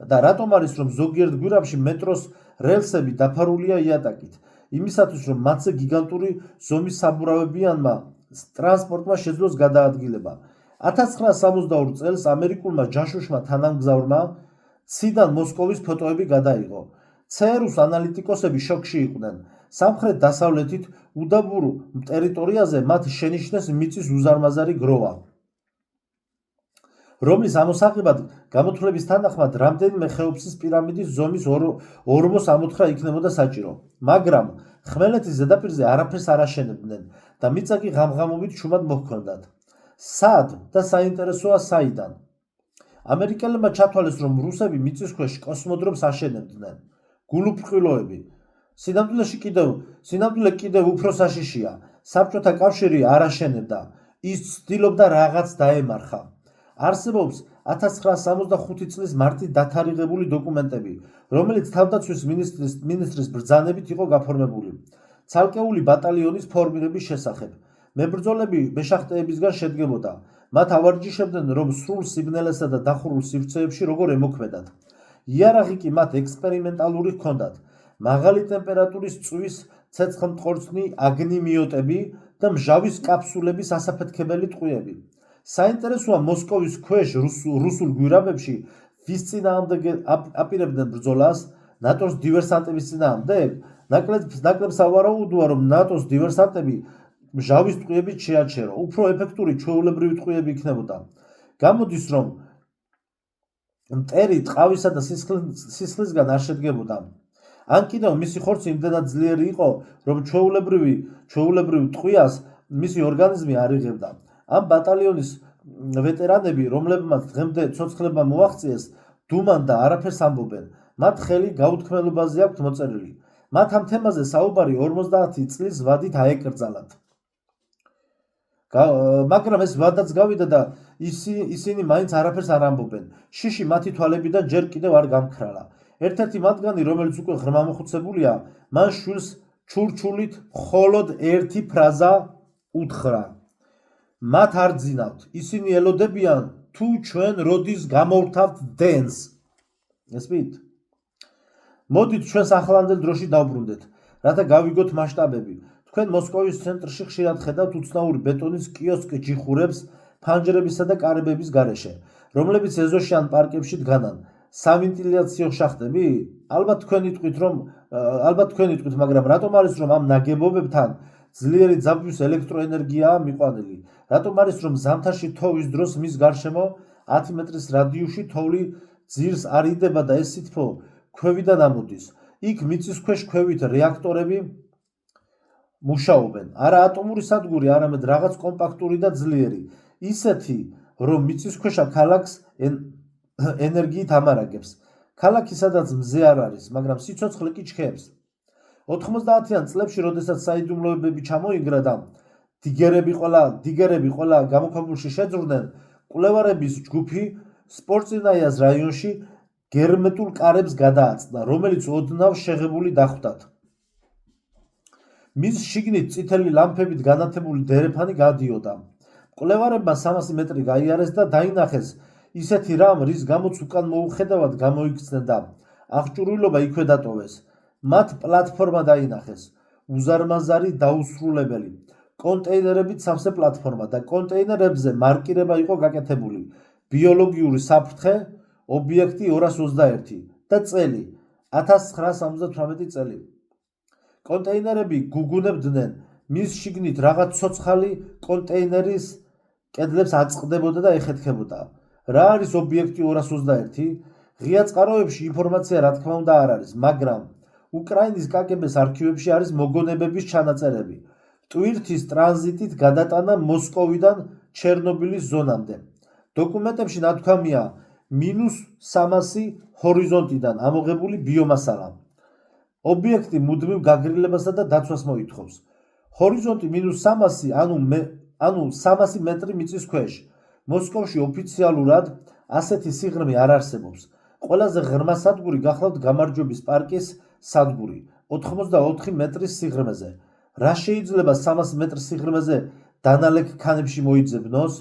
Speaker 1: და რატომ არის, რომ ზოგიერთ გვირაბში მეტროს რელსები დაფარულია იატაკით? იმისათვის, რომ მათზე გიგანტური ზომის საბურავებიანმა ტრანსპორტმა შეძლოს გადაადგილება. 1962 წელს ამერიკულმა ჯაშუშმა თანამგზავრმა ციდან მოსკოვის ფოტოები გადაიღო. ЦРУ-ს ანალიტიკოსები შოკში იყვნენ. სამხრეთ-დასავლეთით უდაბურ ტერიტორიაზე მათ შენიშნეს მიწის უზარმაზარი გროვა, რომლის ამოსაღებად გამოთვლების თანახმად რამდენიმე ხეოფსის პირამიდის ზომის ორმოს ამოთხრა იქნებოდა საჭირო. მაგრამ ხმელეთის ზედაპირზე არაფერს არ აშენებდნენ და მიწა კი ღამღამობით ჩუმად მოჰქონდათ. სად და საინტერესოა საიდან? ამერიკელებმა ჩათვალეს, რომ რუსები მიწის ქვეშ კოსმოდრომს აშენებდნენ. გულუფრხილოები. სინამდვილე კიდევ უფრო საშიშია. საბჭოთა კავშირი არ აშენებდა, ის ცდილობდა რაღაც დაემარხა. არსებობს 1965 წლის მარტით დათარიღებული დოკუმენტები, რომელიც თავდაცვის მინისტრის ბრძანებით იყო გაფორმებული ცალკეული ბატალიონის ფორმირების შესახებ. მებრძოლები ბეშახტეებისგან შედგებოდა. მათ ავარჯიშებდნენ, რომ სრულ სიბნელესა და დახურულ სივრცეებში როგორ ემოქმედათ. იარაღი კი მათ ექსპერიმენტალური ჰქონდათ. მაღალი ტემპერატურის წვის ცეცხლმტყორცნი აგნიმიოტები და მჟავის კაფსულების ასაფეთქებელი ტყვიები. საინტერესოა მოსკოვის ქვეშ რუსულ გვირაბებში ვის წინააღმდეგ აპირებდნენ ბრძოლას, ნატოს დივერსანტების წინააღმდეგ? ნაკლებ სავარაუდოა, რომ ნატოს დივერსანტები მჟავის ტყვიებით შეაჩერო, უფრო ეფექტური ჩვეულებრივი ტყვიები იქნებოდა. გამოდის, რომ მტერი ტყავისა და სისხლისგან არ შედგებოდა. ან კიდევ მისი ხორცი იმდენად ძლიერი იყო, რომ ჩვეულებრივ ტყვიას მისი ორგანიზმი არ იღებდა. ამ ბატალიონის ვეტერანები, რომლებმაც დღემდე ცოცხლება მოაღწიეს, დუმან და არაფერს ამბობენ. მათ ხელი გაუთქმელობაზე აქვთ მოწერილი. მათ ამ თემაზე საუბარი 50 წლის ვადით აეკრძალათ. მაგრამ ეს ვადაც გავიდა და ისინი მაინც არაფერს არ ამბობენ. შიში მათი თვალებიდან ჯერ კიდევ არ გამქრალა. ერთ-ერთი მათგანი, რომელიც უკვე ღრმა მოხუცებულია, მან შვილს ჩურჩულით მხოლოდ ერთი ფრაზა უთხრა: მათ არ ძინავთ, ისინი ელოდებიან თუ ჩვენ როდის გამოვთავთ დენს. ესმით? მოდით ჩვენს ახლანდელ დროში დავბრუნდეთ, რათა გავიგოთ მასშტაბები. თქვენ მოსკოვის ცენტრში ხშირად ხედავთ უცნაური ბეტონის კიოსკ-ჯიხურებს ფანჯრებისა და კარებების გარეშე, რომლებიც ეზოში ან პარკებში დგანან. სავენტილიაციო შახტები? ალბათ თქვენ იტყვით, მაგრამ რატომ არის, რომ ამ ნაგებობებთან ძლიერი ძაბვის ელექტროენერგიაა მიყვანილი? რატომ არის, რომ ზამთარში თოვის დროს მის გარშემო 10 მეტრის რადიუსში თოვლი ძირს არ იდება და ეს სითბო ქვევიდან ამოდის? იქ მიწის ქვეშ ქვევით რეაქტორები მუშაობენ. არა ატომური სადგური, არამედ რაღაც კომპაქტური და ძლიერი, ისეთი, რომ მიწისქვეშა ქალაქს ენერგიით ამარაგებს. ქალაქი სადაც მზე არ არის, მაგრამ სიცოცხლე კი ჩქეებს. 90-იან წლებში, როდესაც საიდუმლოებები ჩამოინგრა და დიგერები ყველა გამოქვაბულში შეძვრდნენ, კვლევარების ჯგუფი სპორწინაიას რაიონში გერმეტულ კარებს გადააწდა, რომელიც ოდნავ შეღებული დახვდათ. მის შიგნით წითელი ლამპებით განათებული დერეფანი გადიოდა. მკვლევარებმა 300 მეტრი გაიარეს და დაინახეს ისეთი რამ, რის გამოც უკან მოუხედავად გამოიქცნენ და აღჭურვილობა იქვე დატოვეს. მათ პლატფორმა დაინახეს, უზარმაზარი დაუსრულებელი, კონტეინერებით სავსე პლატფორმა და კონტეინერებზე მარკირება იყო გაკეთებული: ბიოლოგიური საფრთხე, ობიექტი 221 და წელი 1978 წელი. კონტეინერები გუგუნებდნენ, მის შიგნით რაღაც ცოცხალი კონტეინერის კედლებს აწყდებოდა და ეხეთქებოდა. რა არის ობიექტი 221? ღია წყაროებში ინფორმაცია რა თქმა უნდა არ არის, მაგრამ უკრაინის კგბ-ს არქივებში არის მოგონებების ჩანაწერები. ტვირთის ტრანზიტით გადატანა მოსკოვიდან ჩერნობილის ზონამდე. დოკუმენტებში ნათქვამია -300 ჰორიზონტიდან ამოღებული ბიომასალა. ობიექტი მუდმივ გაგრილებასა და დაცვას მოითხოვს. ჰორიზონტი -300, ანუ 300 მეტრი მიწის ქვეშ. მოსკოვში ოფიციალურად ასეთი სიღრმე არ არსებობს. ყველაზე ღრმა სადგური გახლავთ გამარჯვების პარკის სადგური 84 მეტრის სიღრმეზე. რა შეიძლება 300 მეტრის სიღრმეზე დანალექ ქანებში მოიძებნოს?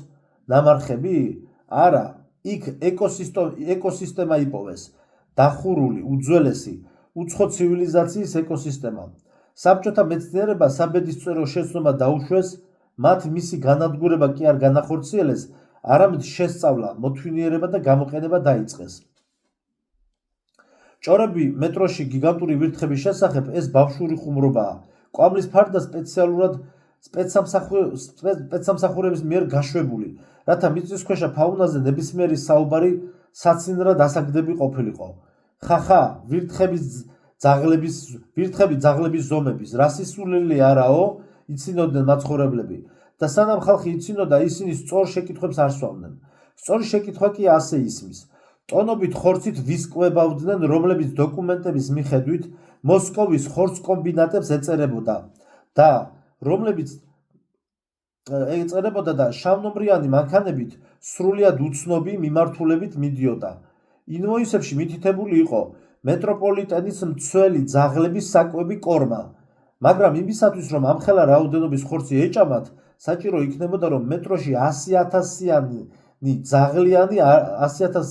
Speaker 1: ნამარხები? არა, იქ ეკოსისტემა იპოვეს. დახურული, უძველესი, უცხო ცივილიზაციის ეკოსისტემა. საბჭოთა მეცნიერება საბედისწერო შეცდომა დაუშვეს, მათ მისი განადგურება კი არ განახორციელეს, არამედ შესწავლა, მოთვინიერება და გამოყენება დაიწყეს. ჭორები მეტროში გიგანტური ვირთხების შესახებ ეს ბავშვური ხუმრობაა. კვამლის ფარდა სპეციალურად სპეცსამსახურების მიერ გაშვებული, რათა მიწისქვეშა ფაუნაზე ნებისმიერი საუბარი საცინრად ასაგდები ყოფილიყო. ხახა, ვირთხები ძაღლების ზომების, რა სისულელი არაო, იცინოდნენ მაცხოვრებლები და სანამ ხალხი იცინოდა, ისინი სწორ შეკითხვებს არ სვამდნენ. სწორი შეკითხვა კი ასე ისმის: ტონობით ხორცით ვისკვებავდნენ, რომლებიც დოკუმენტების მიხედვით მოსკოვის ხორცკომბინატებს ეწერებოდა და შავნომრიანი მანქანებით სრულიად უცნობი მიმართულებით მიდიოდა. ინვოისებში მითითებული იყო მეტროპოლიტენის მცველი ძაღლების საკვები კორმა, მაგრამ იმისათვის, რომ ამხელა რაოდენობის ხორცი ეჭამათ, საჭირო იქნებოდა, რომ მეტროში 100,000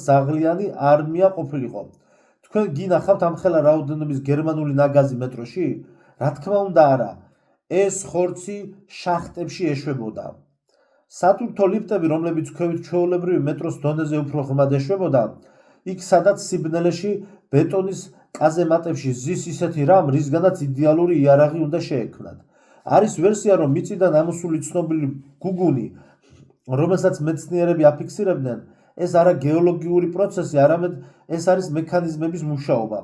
Speaker 1: ძაღლიანი არმია ყოფილიყო. თქვენ გინახავთ ამხელა რაოდენობის გერმანული ნაგაზი მეტროში? რა თქმა უნდა არა, ეს ხორცი შახტებში ეშვებოდა. სატვირთო ლიფტები, რომლებიც ქვევით ჩვეულებრივი მეტროს დონეზე უფრო ღრმად ეშვებოდა, იქ სადაც სიბნელეში ბეტონის კაზემატებში ზის ისეთი რამ, რისგანაც იდეალური იარაღი უნდა შეექმნათ. არის ვერსია, რომ მიწიდან ამოსული ცნობილი გუგუნი, რომელსაც მეცნიერები აფიქსირებდნენ, ეს არა გეოლოგიური პროცესი, არამედ ეს არის მექანიზმების მუშაობა.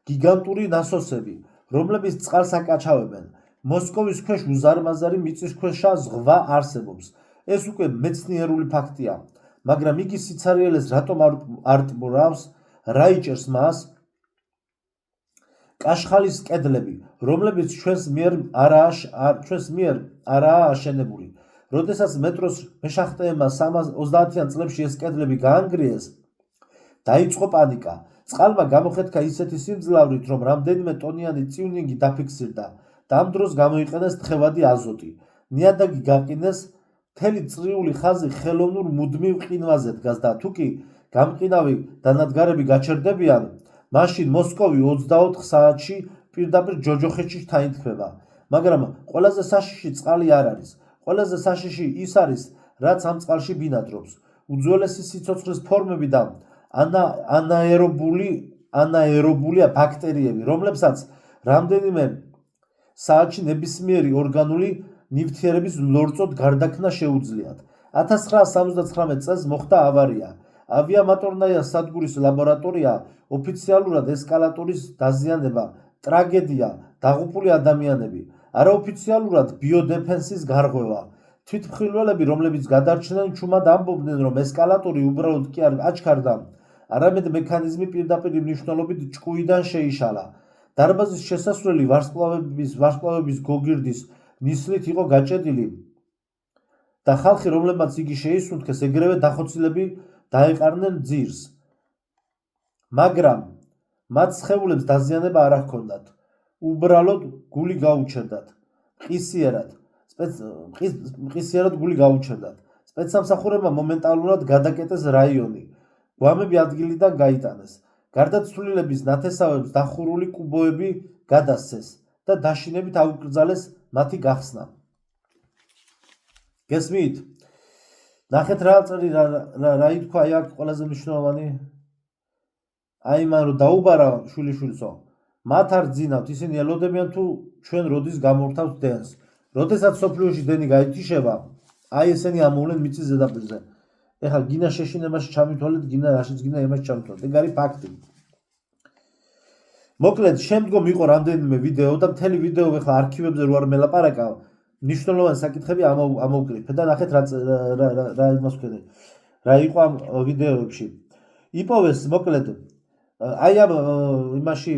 Speaker 1: გიგანტური ნასოსები, რომლებიც წყალს აკაჩავებენ. მოსკოვის ქვეშ უზარმაზარი მიწისქვეშა ზღვა არსებობს. ეს უკვე მეცნიერული ფაქტია, მაგრამ იგი სიცარიელეს რატომ არ ტბურავს? რა იჭერს მას? კაშხალის კედლები, რომლებიც ჩვენს მიერ არაა აშენებული. როდესაც მეტროს მეშახტეებმა 30-იან წლებში ეს კედლები გაანგრიეს, დაიწყო პანიკა. წყალმა გამოხეთქა ისეთი სიმძლავრით, რომ რამდენიმე ტონიანი წივნინგი დაფიქსირდა და ამ დროს გამოიყენეს თხევადი აზოტი. ნიადაგი გაყინეს, მთელი წრიული ხაზი ხელოვნურ მუდმივ ყინვაზე დგას და თუკი გამყინავი დანადგარები გაჩერდებიან, მაშინ მოსკოვი 24 საათში პირდაპირ ჯოჯოხეთში თანითქმება. მაგრამ ყველაზე საშიში წყალი არ არის. ყველაზე საშიში ის არის, რაც ამ წყალში ბინადრობს. უძველესი სიცოცხლის ფორმები და ანაერობულია ბაქტერიები, რომლებსაც რამდენიმე საათში ნებისმიერი ორგანული ნივთიერების ლორწოდ გარდაქმნა შეუძლიათ. 1979 წელს მოხდა ავარია. ავიამატორნაირ სადგურის ლაბორატორია, ოფიციალურად ესკალატორის დაზიანება, ტრაგედია, დაღუპული ადამიანები, არაოფიციალურად ბიოდეფენსის გარღვევა. თვითმხილველები, რომლებიც გადარჩნენ, ჩუმად ამბობდნენ, რომ ესკალატორი უბრალოდ კი არ აჩქარდა, არამედ მექანიზმი პირდაპირ მნიშვნელობით ჭკუიდან შეიშალა. დარბაზის შესასვლელი ვარსკვლავების გოგირდის ნისლით იყო გაჭედილი და ხალხი, რომლებმაც იგი შეისუნთქეს, ეგრევე დახოცილები დაეყარნენ ძირს. მაგრამ მათ სხეულებს დაზიანება არ ჰქონდათ. უბრალოდ გული გაუჩერდათ. მყისიერად გული გაუჩერდათ. სპეცსამსახურებმა მომენტალურად გადაკეტეს რაიონი. გვამები ადგილიდან გაიტანეს. გარდაცვლილების ნათესავებს დახურული კუბოები გადასცეს და დაშინებით აუკრძალეს მათი გახსნა. გესმით? ნახეთ რა ითქვა აქ ყველაზე მნიშვნელოვანი? აი მან რომ დაუბარა შვილიშვილსო, მათ არ ძინავთ, ისინი ელოდებიან თუ ჩვენ როდის გამოვთავთ დენს. როდესაც სოფლიოში დენი გაითიშება, აი ესენი ამოვლენ მიწის ზედაპირზე. ეხლა გინა შეშინებაში ჩამითვალეთ, გინა რაშიც გინა იმაში ჩამითვალეთ. ეგ არის ფაქტი. მოკლედ, შემდგომ იყო რამდენიმე ვიდეო და მთელი ვიდეო ეხლა არქივებზე რო არ მელაპარაკავ, მნიშვნელოვანი საკითხები ამოვკრიფე და ნახეთ რა იმას ვქენე. რა იყო ამ ვიდეოებში. იპოვეს მოკლედ აი ამ იმაში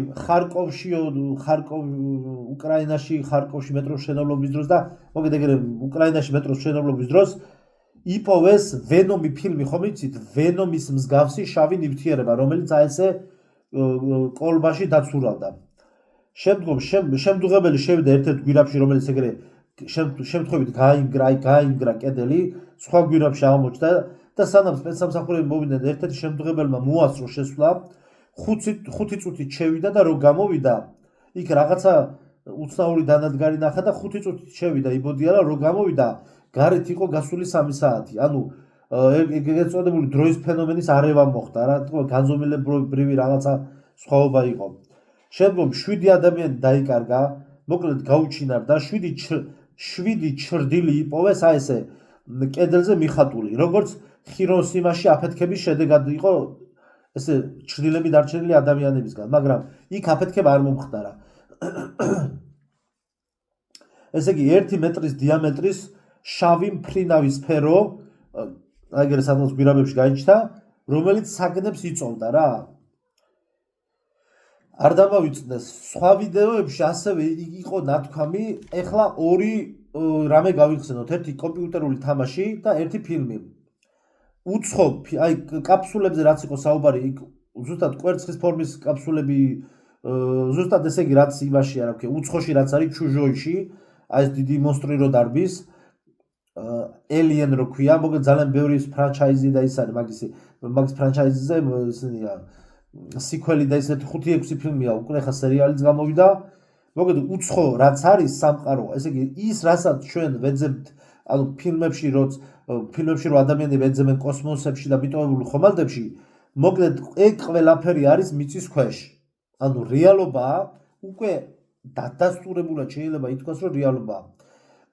Speaker 1: უკრაინაში ხარკოვში მეტროს მშენებლობის დროს და მოგეთ ეგრე უკრაინაში მეტროს მშენებლობის დროს იპოვეს ვენომი ფილმი, ხომ იცით? ვენომის მსგავსი შავი ნივთიერება, რომელიც აი ესე კოლბაში დაცურავდა. შემდგომელი შევიდა ერთ-ერთ გვირაბში, რომელიც ეგრე შემთხვევით გაინგრა კედელი, სხვა გვირაბში აღმოჩნდა და სანამ სპეცსამსახურეები მოვიდნენ, ერთ-ერთი შემდგომელმა მოასწრო შესვლა, 5 წუთით შევიდა და რო გამოვიდა, იქ რაღაცა უცნაური დანადგარი ნახა და 5 წუთით შევიდა, იბოდიალა, რო გამოვიდა, გარეთ იყო გასული 3 საათი. ანუ ეგრეთ წოდებული დროის ფენომენის არევა მოხდა რა, განზომილებრივი რაღაცა სხვაობა იყო. შემდგომ 7 ადამიანი დაიკარგა, მოკლედ გაუჩინარდა, 7 ჩრდილი იპოვეს აი ესე კედელზე მიხატული, როგორც ხიროსიმაში აფეთქების შედეგად იყო ესე ჩრდილები დარჩენილი ადამიანებისგან, მაგრამ იქ აფეთქება არ მომხდარა. ესე იგი 1 მეტრის დიამეტრის შავი მფრინავი სფერო, აგერ სადღაც გვირაბებში გაიჩნდა, რომელიც საგნებს იწოვდა რა. არ დამავიწყდეს, სხვა ვიდეოებში ასევე იყო ნათქვამი, ეხლა ორი რამე გავიხსენოთ, ერთი კომპიუტერული თამაში და ერთი ფილმი. უცხო, აი კაფსულებზე რაც იყო საუბარი, იქ ზუსტად კვერცხის ფორმის კაფსულები, ზუსტად ესე იგი რაც იმაშია, რა ვქე, უცხოში რაც არის ჩუჟოიში, აი ეს დიდი მონსტრი რო დარბის, Alien რო ქვია, მოგეთ ძალიან ბევრი ფრანჩაიზი და ის არის მაგის ფრანჩაიზზე ისინია სიკველი და ისეთი 5-6 ფილმია, უკვე ხა სერიალიც გამოვიდა. მოგეთ უცხო რაც არის სამყარო, ესე იგი ის რასაც ჩვენ ვეძებთ, ანუ ფილმებში რო ადამიანები ეძებენ კოსმოსებში და მიტოვებულ ხომალდებში, მოგეთ ეგ ყველაფერი არის მიწის ქვეშ. ანუ რეალობაა, უკვე დადასტურებულად შეიძლება ითქვას, რომ რეალობაა.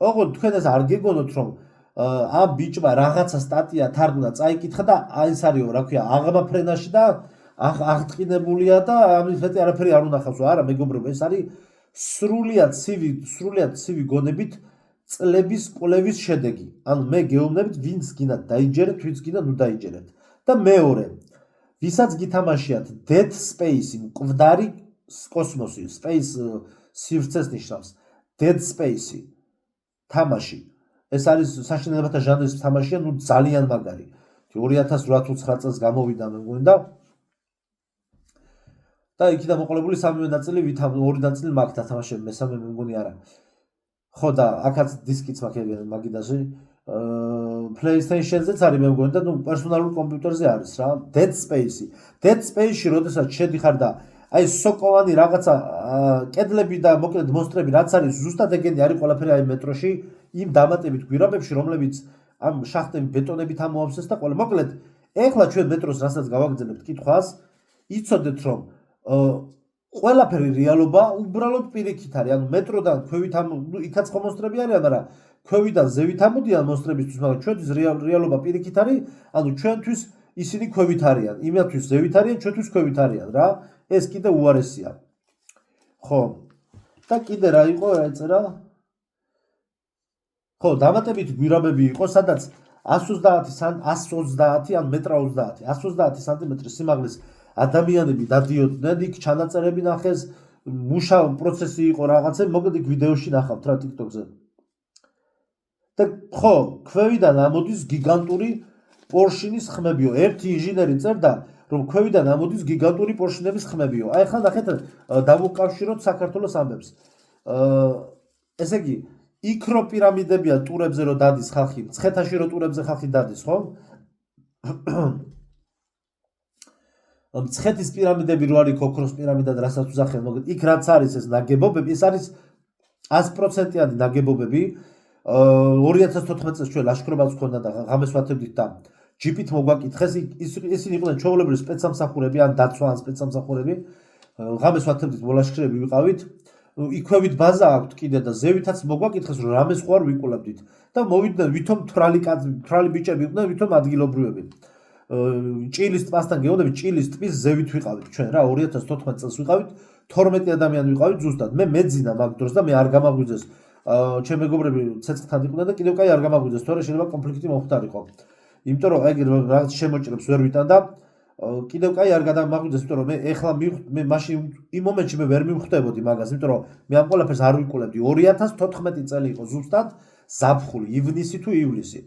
Speaker 1: ოღონდ თქვენ ეს არ გეგონოთ, რომ ამ ბიჭმა რაღაცა სტატია თარგმნა, წაიკითხა და ეს არისო, რა ქვია, აღმა ფრენაში და აღტყინებულია და ამის მეტი არაფერი არ უნახავს. არა, მეგობრებო, ეს არის სრულიად ცივი გონებით წლების კვლევის შედეგი. ანუ მე გეუბნებით, ვინც გინდათ დაიჯერეთ, ვინც გინდათ ნუ დაიჯერეთ. და მეორე, ვისაც გითამაშიათ Dead Space, მკვდარი კოსმოსი, Space სივრცეს ნიშნავს. Dead Space თამაში. ეს არის საშინელებათა ჟანრის თამაშია, ნუ ძალიან მაგარი. 2008-9 წელს გამოვიდა მე მგონი და იქიდან მოყოლებული 3 ნაწილი ვითამ 2 ნაწილი მაქვს დათამაშები, მესამე მე მგონი არა. ხო და აქაც დისკიც მაქვს მაგიდაზე. PlayStation-ზეც არის მე მგონი და ნუ პერსონალურ კომპიუტერზე არის რა. Dead Space-ში როდესაც შედიხარ და აი სოკოვანი რაღაცა კედლები და მოკლედ მონსტრები რაც არის ზუსტად ეგენი არის ყველაფერი აი მეტროში იმ დამატებით გვირაბებში, რომლებიც ამ შახტები ბეტონებით ამოავსეს და ყველა მოკლედ ეხლა ჩვენ მეტროს რასაც გავაგრძელებთ კითხვას, იცოდეთ რომ ყველაფერი რეალობა უბრალოდ პირიქით არის. ანუ მეტროდან ქვევით იქაც ხო მონსტრები არიან, მაგრამ ქვევიდან ზევით ამოდიან მონსტრებისთვის, მაგრამ ჩვენთვის რეალობა პირიქით არის, ანუ ჩვენთვის ისინი ქვევით არიან, იმათთვის ზევით არიან, ჩვენთვის ქვევით არიან რა. ეს კიდე უარესია. ხო. და კიდე რა იყო, რა ეწერა? ხო, დამატებით გვირაბები იყო, სადაც 130 ან მეტრა 30, 130 სანტიმეტრის სიმაღლის ადამიანები დადიოდნენ, იქ ჩანაწერები ნახეს, მუშაო პროცესი იყო რაღაცა, მოგეთ იქ ვიდეოში ნახავთ რა TikTok-ზე. და ხო, ქვევიდან ამოდის გიგანტური პორშინის ხმებიო. ერთი ინჟინერი წერდა, რომ ქვევიდან ამოდის გიგანტური პორშინების ხმებიო. აი ხა ნახეთ, დავუკავშიროთ საქართველოს ამბებს. ესე იგი, იქ რო პირამიდებია ტურებზე რო დადის ხალხი, მცხეთაში რო ტურებზე ხალხი დადის, ხო? მცხეთის პირამიდები რო არის ქოქროს პირამიდა და რასაც უძახიან, მოგეთ იქ რაც არის ეს ნაგებობები, ეს არის 100%-იანი ნაგებობები. 2014 წელს ჩვენ ლაშქრობაც ქონდა და ღამეს ვათებდით და ჯიპით მოგვაკითხეს, ისინი იყვნენ ჩვეულებრივი სპეცსამსახურები ან დაცვა ან სპეცსამსახურები. ღამეს ვათებდით მოლაშქრები ვიყავით. იქვევით ბაზა აქვთ კიდე და ზევითაც მოგვაკითხეს რომ რამეს ხო არ ვიკულებდით და მოვიდნენ ვითომ თრალი ბიჭები იყვნენ, ვითომ ადგილობრივები. ჭილის ტბასთან გეუბნებით, ჭილის ტბის ზევით ვიყავით ჩვენ რა 2014 წელს ვიყავით, 12 ადამიანი ვიყავით ზუსტად. მე მეძინა მაგ დროს და მე არ გამაგვიძეს. ჩემ მეგობრები ცეცხლთან იყვნენ და კიდევ კაი არ გამაგვიძეს, თორე შეიძლება კონფლიქტი მოხდარიყო. იმიტომ რომ აი რაღაც შემოჭრებს ვერ ვიტან და კიდევ კაი არ გადამაგვიძეს, იმიტომ რომ მე ეხლა მე მაშინ იმ მომენტში მე ვერ მივხვდებოდი მაგას, იმიტომ რომ მე ამ ყველაფერს არ ვიკულებდი. 2014 წელი იყო ზუსტად ზაფხული, ივნისი თუ ივლისი.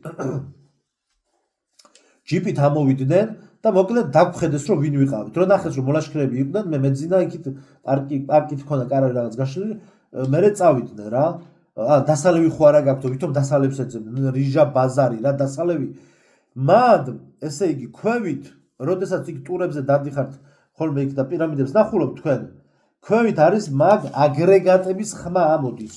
Speaker 1: ჯიპით ამოვიდნენ და მოკლედ დაგხვედეს რომ ვინ ვიყავით. რო ნახეს რომ მოლაშქრეები იყვნენ, მე მეძინა იქით პარკით ქონდა კარარი რაღაც გაშლილი, მერე წავიდნენ რა. დასალევი ხო არა გაქვთ, ვითომ დასალევს ეძებდნენ, რიჟა ბაზარი რა დასალევი. მად ესე იგი ქვევით, როდესაც იქ ტურებზე დადიხართ ხოლმე იქ და პირამიდებს ნახულობთ თქვენ, ქვევით არის მაგ აგრეგატების ხმა ამოდის.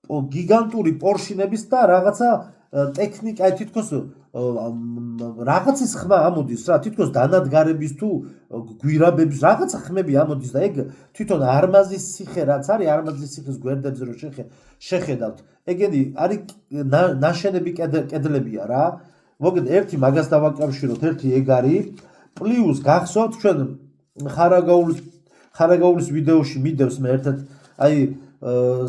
Speaker 1: გიგანტური პორშინების და რაღაცა ტექნიკა, თითქოს რაღაცის ხმა ამოდის რა, თითქოს დანადგარების თუ გვირაბების რაღაცა ხმები ამოდის და ეგ თვითონ არმაზის ციხე რაც არის, არმაზის ციხის გვერდებზე რო შეხედავთ, ეგენი არის ნაშენები კედლებია რა. მოგეთ ერთი მაგას დავაკავშიროთ, ერთი ეგ არის, პლუს გახსოვთ ჩვენ ხარაგაულის ვიდეოში მიდევს მე ერთად აი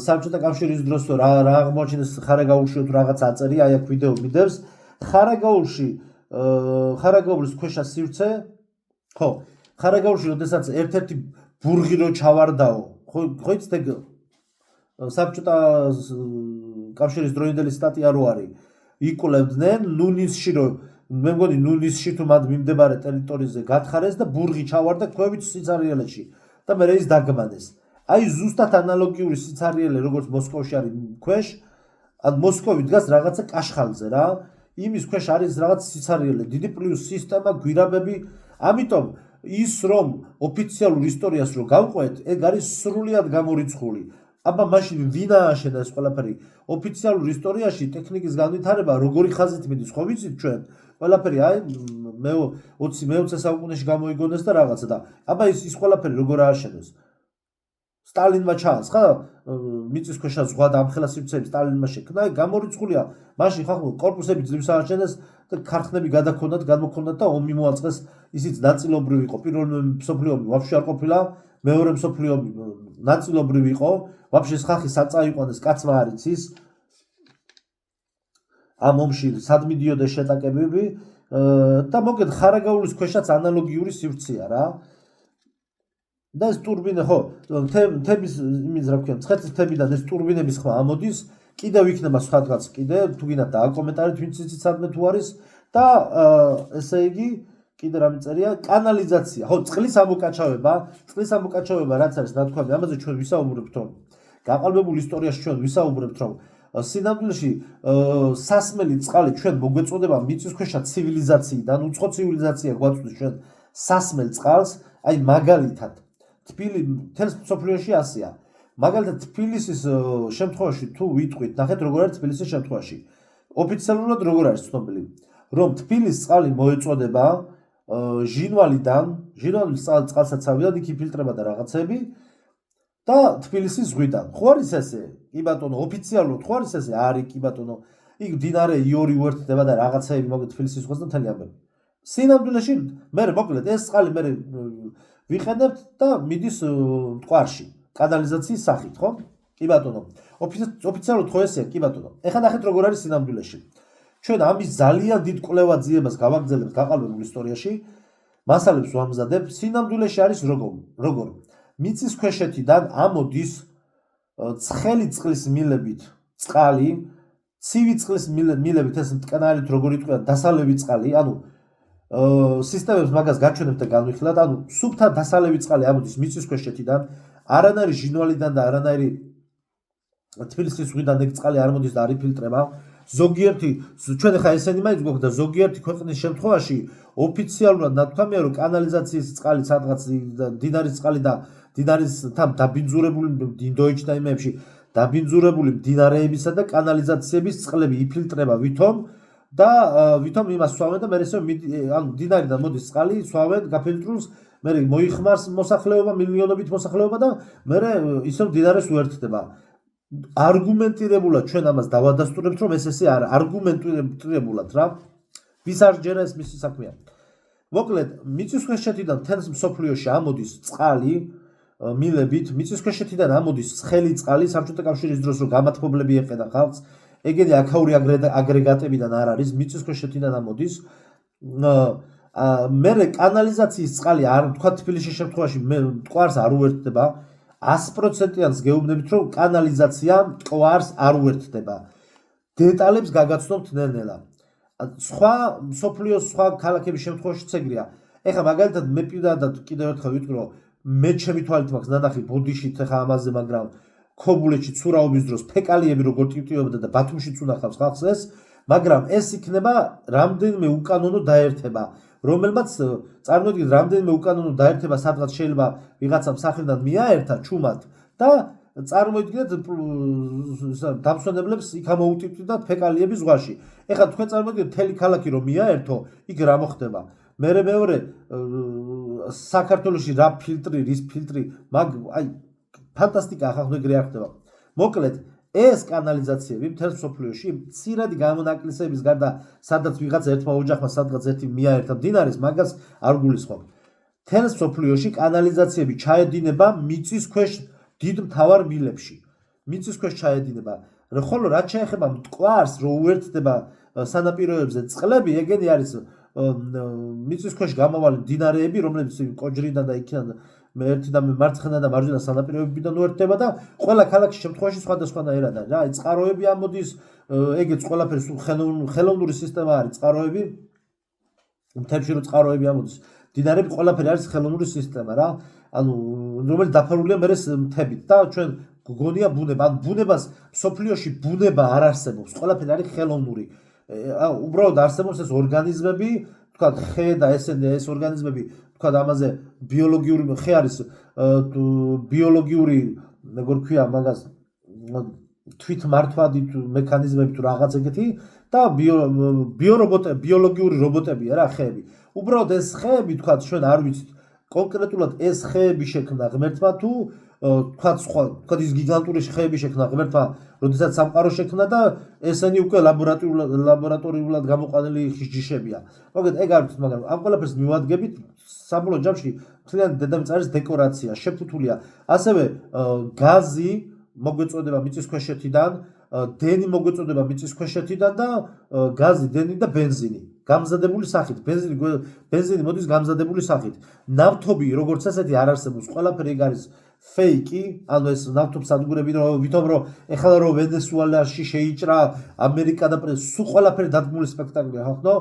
Speaker 1: საბჭოთა კავშირის დროს რა აღმოჩნდეს ხარაგაულში თუ რაღაც აწერი, აი აქ ვიდეო მიდევს. ხარაგაულის ქვეშა სივრცე, ხო, ხარაგაულში როდესაც ერთ-ერთი ბურღი რო ჩავარდაო, ხო იცით ეგ საბჭოთა კავშირის დროინდელი სტატია რო არის, იკვლევდნენ ნუნისში რო მე მგონი ნუნისში თუ მათ მიმდებარე ტერიტორიაზე გათხარეს და ბურღი ჩავარდა ქვევით სიცარიელეში და მე ის დაგმანეს. აი ზუსტად ანალოგიური სიცარიელე როგორც მოსკოვში არის ქვეშ, ან მოსკოვი დგას რაღაცა კაშხალზე რა. იმის ქვეშ არის რაღაც სიცარიელე, დიდი პლუს სისტემა, გვირაბები, ამიტომ ის რომ ოფიციალურ ისტორიას რო გავყვეთ, ეგ არის სრულიად გამორიცხული. აბა მაშინ ვინ ააშენა ეს ყველაფერი? ოფიციალურ ისტორიაში ტექნიკის განვითარება როგორი ხაზით მიდის, ხო ვიცით ჩვენ? ყველაფერი აი მე-20 საუკუნეში გამოიგონეს და რაღაცა და აბა ის ყველაფერი როგორ ააშენეს? სტალინმა ჩაას ხა მიწისქვეშა ზღვა და ამხელა სივრცეები სტალინმა შექმნა, გამორიცხულია. მაშინ ხახო კორპუსები ძლივს ააშენეს და ქარხნები გადმოქონდათ და ომი მოაწყეს, ისიც ნაწილობრივ იყო. პირველი მსოფლიო ომი ვაფშე არ ყოფილა, მეორე მსოფლიო ომი ნაწილობრივ იყო. ვაფშე ხახი საწაიყვანეს კაცმა არ იცის. ამ ომში სად მიდიოდა შეტაკებები და მოგეთ ხარაგაულის ქვეშაც ანალოგიური სივრცეა რა. და ეს ტურბინა ხო, თების იმის რა ქვია, მცხეთის თებიდან ეს ტურბინების ხმა ამოდის, კიდევ იქნება სხვადღაც კიდე, თუ გინდათ დააკომენტარეთ, ვინც იცით სადმე თუ არის და ესე იგი კიდე რა მიწერია, კანალიზაცია, ხო, წყლის ამოკაჩავება რაც არის ნათქვამი, ამაზე ჩვენ ვისაუბრებთ, რომ გაყალბებულ ისტორიაში ჩვენ ვისაუბრებთ, რომ სინამდვილეში სასმელი წყალი ჩვენ მოგვეწოდება მიწისქვეშა ცივილიზაციიდან, უცხო ცივილიზაცია გვაწვდის ჩვენ სასმელ წყალს, აი მაგალითად თბილისის მსოფლიოში ასეა. მაგალითად თბილისის შემთხვევაში თუ ვიტყვით, ნახეთ როგორ არის თბილისის შემთხვევაში. ოფიციალურად როგორ არის ცნობილი, რომ თბილისის წყალი მოეწოდება ჟინვალიდან, ჟინვალის წყალსაცავიდან იქ იფილტრება და რაღაცები და თბილისის ზღვიდან. ხო არის ესე? კი ბატონო, ოფიციალურად ხო არის ესე? არის კი ბატონო. იქ მდინარე იური უერთდება და რაღაცები მოგეთ თბილისის ზღვას და მთელი ამბები. სინამდვილეში მე მოკლედ ეს წყალი მე ვიყენებთ და მიდის მტკვარში კანალიზაციის სახით, ხო? კი ბატონო. ოფიციალურად ხო ესეა, კი ბატონო. ეხლა ნახეთ როგორ არის სინამდვილეში. ჩვენ ამის ძალიან დიდ კვლევა-ძიებას გავაგრძელებთ გაყალბებულ ისტორიაში. მასალებს ვამზადებ. სინამდვილეში არის როგორ? მიწისქვეშეთიდან ამოდის ცხელი წყლის მილებით წყალი, ცივი წყლის მილებით ეს მტკნარით როგორ იტყვიან, დასალევი წყალი, ანუ სისტემებს მაგას გაჩვენებთ და განვიხილავთ, ანუ სუფთა დასალევი წყალი ამოდის მიწისქვეშეთიდან, არანაირი ჟინვალიდან და არანაირი თბილისის ზღვიდან ეგ წყალი არ მოდის და არ იფილტრება. ზოგიერთი ჩვენ ხა ესენი მაინც გვაქვს და ზოგიერთი ქვეყნის შემთხვევაში ოფიციალურად ნათქვამია, რომ კანალიზაციის წყალი სადღაც დინარის წყალი და დინარის თან დაბინძურებული დინდოიჩი და იმებში დაბინძურებული მდინარეებისა და კანალიზაციების წყლები იფილტრება ვითომ და ვითომ იმას სვავენ და მე ესე ანუ დინარიდან მოდის წყალი, სვავენ, გაფილტრულს, მე მოიხმარს მოსახლეობა, მილიონობით მოსახლეობა და მე ისევ დინარეს უერთდება. არგუმენტირებულად ჩვენ ამას დავადასტურებთ, რომ ეს ესე არა, არგუმენტირებულად რა. ვის არ ჯერა ეს მისი საქმეა. მოკლედ, მიწისქვეშეთიდან თენს მსოფლიოში ამოდის წყალი მილებით, მიწისქვეშეთიდან ამოდის ცხელი წყალი, საბჭოთა კავშირის დროს რო გამათბობლები ეყედა ხალხს, ეგენი აქაური აგრეგატებიდან არ არის, მიწისქვეშეთიდან ამოდის. მე კანალიზაციის წყალი არ თქვა თბილისის შემთხვევაში მე მტკვარს არ უერთდება. 100%-იანს გეუბნებით, რომ კანალიზაცია მტკვარს არ უერთდება. დეტალებს გაგაცნობთ ნელ-ნელა. სხვა მსოფლიოს სხვა ქალაქების შემთხვევაშიც ეგრეა. ეხლა მაგალითად მე პირადად კიდევ ერთხელ ვიტყვი, რომ მე ჩემი თვალით მაქვს ნანახი ბოდიშით ეხლა ამაზე, მაგრამ ქობულეთში ცურაობის დროს ფეკალიები როგორ ტივტივებდა და ბათუმშიც უნახავს ხალხს ეს, მაგრამ ეს იქნება რამდენიმე უკანონო დაერთება, რომელმაც წარმოიდგინეთ რამდენიმე უკანონო დაერთება სადღაც შეიძლება ვიღაცამ სახლიდან მიაერთა ჩუმად და წარმოიდგინეთ დამსვენებლებს იქ ამოუტიტვდათ ფეკალიები ზღვაში. ეხლა თქვენ წარმოიდგინეთ მთელი ქალაქი რომ მიაერთო, იქ რა მოხდება? მეორე საქართველოში რა ფილტრი, რის ფილტრი, მაგ აი ფანტასტიკა ახლა ეგრე არ ხდება. მოკლედ ეს კანალიზაციები მთელ მსოფლიოში მცირედი გამონაკლისების გარდა სადაც ვიღაც ერთმა ოჯახმა სადღაც ერთი მიაერთა მდინარეს, მაგას არ გულისხმობ. მთელ მსოფლიოში კანალიზაციები ჩაედინება მიწის ქვეშ დიდ მთავარ მილებში. მიწის ქვეშ ჩაედინება. ხოლო რაც შეეხება მტკვარს, რო უერთდება სანაპიროებზე წყლები, ეგენი არის მიწის ქვეშ გამავალი მდინარეები, რომლებიც კოჯრიდან და იქიდან ერთი და მარცხენა და მარჯვენა სანაპიროებიდან უერთდება და ყველა ქალაქის შემთხვევაში სხვადასხვანაირად რა, წყაროები ამოდის, ეგეც ყველაფერი ხელოვნური სისტემა არის წყაროები, მთებში რო წყაროები ამოდის, მდინარეები ყველაფერი არის ხელოვნური სისტემა რა, ანუ რომელიც დაფარულია მერეს მთებით და ჩვენ გგონია ბუნება, ან ბუნებას მსოფლიოში ბუნება არ არსებობს, ყველაფერი არის ხელოვნური. უბრალოდ არსებობს ეს ორგანიზმები, თქვა ხე და ეს ორგანიზმები, თქვა ამაზე ბიოლოგიური ხე არის ბიოლოგიური, როგორ ქვია მაგას, თვითმართვადი მექანიზმები თუ რაღაც ეგეთი და ბიოლოგიური რობოტებია რა ხეები. უბრალოდ ეს ხეები თქვა ჩვენ არ ვიცით კონკრეტულად ეს ხეები შექმნა ღმერთმა თუ თქვა ის გიგანტური ხეები შექმნა ღმერთმა, როდესაც სამყარო შექმნა და ესენი უკვე ლაბორატორიულად გამოყვანილი ჯიშებია. მოგეთ ეგ არ ვიცით, მაგრამ ამ ყველაფერს მივადგებით საბოლოო ჯამში მთლიანი დედამიწა არის დეკორაცია, შეფუთულია. ასევე გაზი მოგვეწოდება მიწისქვეშეთიდან, დენი მოგვეწოდება მიწისქვეშეთიდან და გაზი, დენი და ბენზინი გამზადებული სახით. ბენზინი მოდის გამზადებული სახით. ნავთობი როგორც ასეთი არ არსებობს, ყველაფერი ეგ არის ფეიკი, ანუ ეს ნავთობსადგურები ვითომ რომ ეხლა რომ ვენესუელაში შეიჭრა ამერიკა და სულ ყველაფერი დადგმული სპექტაკლია, ხო?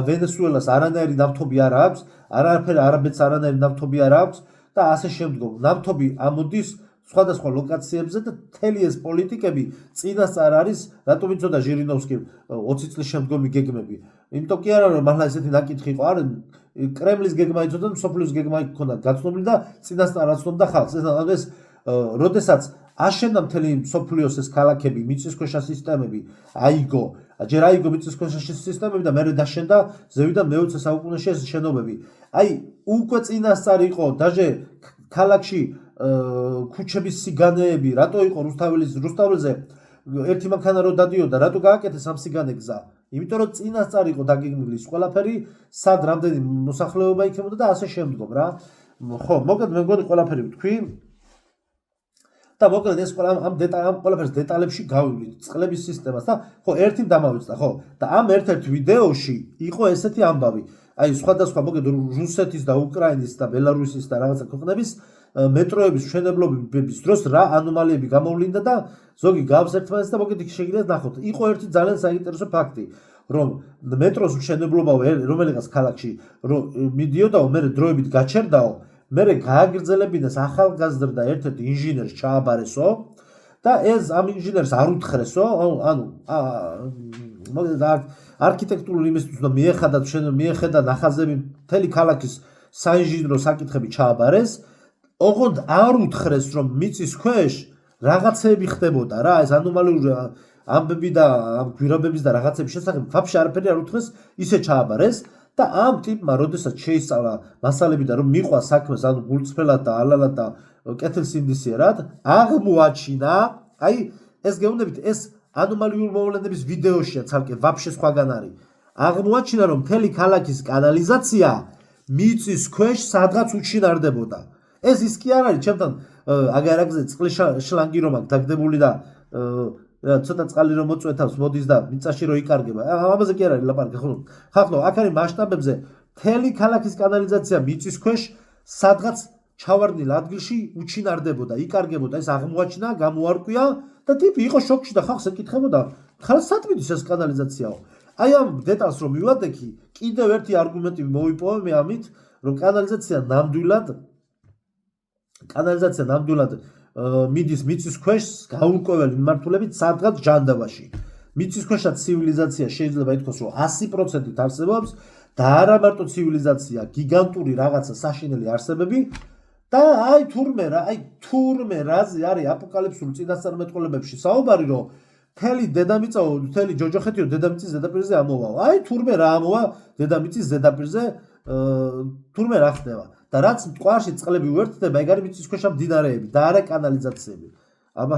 Speaker 1: ვენესუელას არანაირი ნავთობი არ აქვს, არაბეთს არანაირი ნავთობი არ აქვს და ასე შემდგომ. ნავთობი ამოდის სხვადასხვა ლოკაციებზე და მთელი ეს პოლიტიკები წინასწარ არის, რატომ იცოდა ჟირინოვსკიმ 20 წლის შემდგომი გეგმები. იმიტომ კი არა რომ მართლა ესეთი ნაკითხი იყო, არა კრემლის გეგმა იცოდა, მსოფლიოს გეგმა იქონდა გაცნობილი და წინასწარ აცნობდა ხალხს. ეს როდესაც აშენდა მთელი მსოფლიოს ეს ქალაქები, მიწისქვეშა სისტემები, აიგო მიწისქვეშა სისტემები და მერე დაშენდა ზევიდან მე-20 საუკუნეში ეს შენობები. აი უკვე წინასწარ იყო დაჟე ქალაქში ქუჩების სიგანეები, რატო იყო რუსთაველზე ერთი მანქანა რო დადიოდა, რატო გააკეთეს ამ სიგანე გზა? იმიტომ რომ წინასწარ იყო დაგეგმილი ყველაფერი, სად რამდენი მოსახლეობა იქნებოდა და ასე შემდგომ რა. ხო, მოკლედ მე მგონი ყველაფერი ვთქვი. და მოკლედ ეს ამ ყველაფერს დეტალებში გავივლით, წყლების სისტემას და ხო, ერთი დამავიწყდა, ხო. და ამ ერთ-ერთ ვიდეოში იყო ესეთი ამბავი. აი სხვადასხვა მოკლედ რუსეთის და უკრაინის და ბელარუსის და რაღაცა ქვეყნების მეტროების მშენებლობის დროს რა ანომალიები გამოვლინდა და ზოგი გავს ერთმანეთს და მოკლედ შეგიძლიათ ნახოთ. იყო ერთი ძალიან საინტერესო ფაქტი, რომ მეტროს მშენებლობა რომელიღაც ქალაქში მიდიოდაო, მე დროებით გაჩერდაო, მე გააგრძელებინეს ახალგაზრდა ერთ-ერთი ინჟინერს ჩააბარესო და ეს ამ ინჟინერს არ უთხრესო, ანუ მოკლედ არქიტექტურულ იმისთვის რომ მიეხედა ნახაზები მთელი ქალაქის საინჟინრო საკითხები ჩააბარეს, ოღონდ არ უთხრეს რომ მიწის ქვეშ რაღაცეები ხდებოდა რა, ეს ანომალიური ამბები და ამ გვირაბების და რაღაცების შესახებ ვაფშე არაფერი არ უთხრეს, ისე ჩააბარეს და ამ ტიპმა როდესაც შეისწავლა მასალები და რომ მიყვა საქმეს, ანუ გულწრფელად და ალალად და კეთილსინდისიერად, აღმოაჩინა, აი ეს გეუბნებით, ეს ანომალიური მოვლენების ვიდეოშია ცალკე ვაფშე სხვაგან არის. აღმოაჩინა რომ მთელი ქალაქის კანალიზაცია მიწის ქვეშ სადღაც უჩინარდებოდა. ეს ის კი არ არის, ჩემთან აგარაგზე წყლის შლანგი რომ აქვს დაგდებული და ცოტა წყალი რომ მოწვეთავს, მოდის და მიწაში რო იკარგება. ამაზე კი არ არის ლაპარაკი, ხო, აქ არის მასშტაბებზე მთელი ქალაქის კანალიზაცია მიწის ქვეშ სადღაც ჩავარდნილ ადგილში უჩინარდებოდა, იკარგებოდა, ეს აღმოაჩინა, გამოარკვია და ტიპი იყო შოკში და ხალხს ეკითხებოდა, ხალხ სად მიდის ეს კანალიზაციაო? აი ამ დეტალს რომ მივადექი, კიდევ ერთი არგუმენტი მოვიპოვე მე ამით, რომ კანალიზაცია ნამდვილად მიდის მიწის ქვეშ გაურკვეველი მიმართულებით სადღაც ჟანდაბაში. მიწისქვეშა ცივილიზაცია შეიძლება ითქვას, რომ 100%-ით არსებობს და არა მარტო ცივილიზაცია, გიგანტური რაღაცა საშინელი არსებები და თურმე რაზე არის აპოკალიფსური წინასწარმეტყველებებში საუბარი, რომ მთელი დედამიწაო, მთელი ჯოჯოხეთიო დედამიწის ზედაპირზე ამოვაო. თურმე რა ამოვა დედამიწის ზედაპირზე, თურმე რა ხდება. და რაც მტკვარში წყლები უერთდება, ეგ არის მიწისქვეშა მდინარეები და არა კანალიზაციები. აბა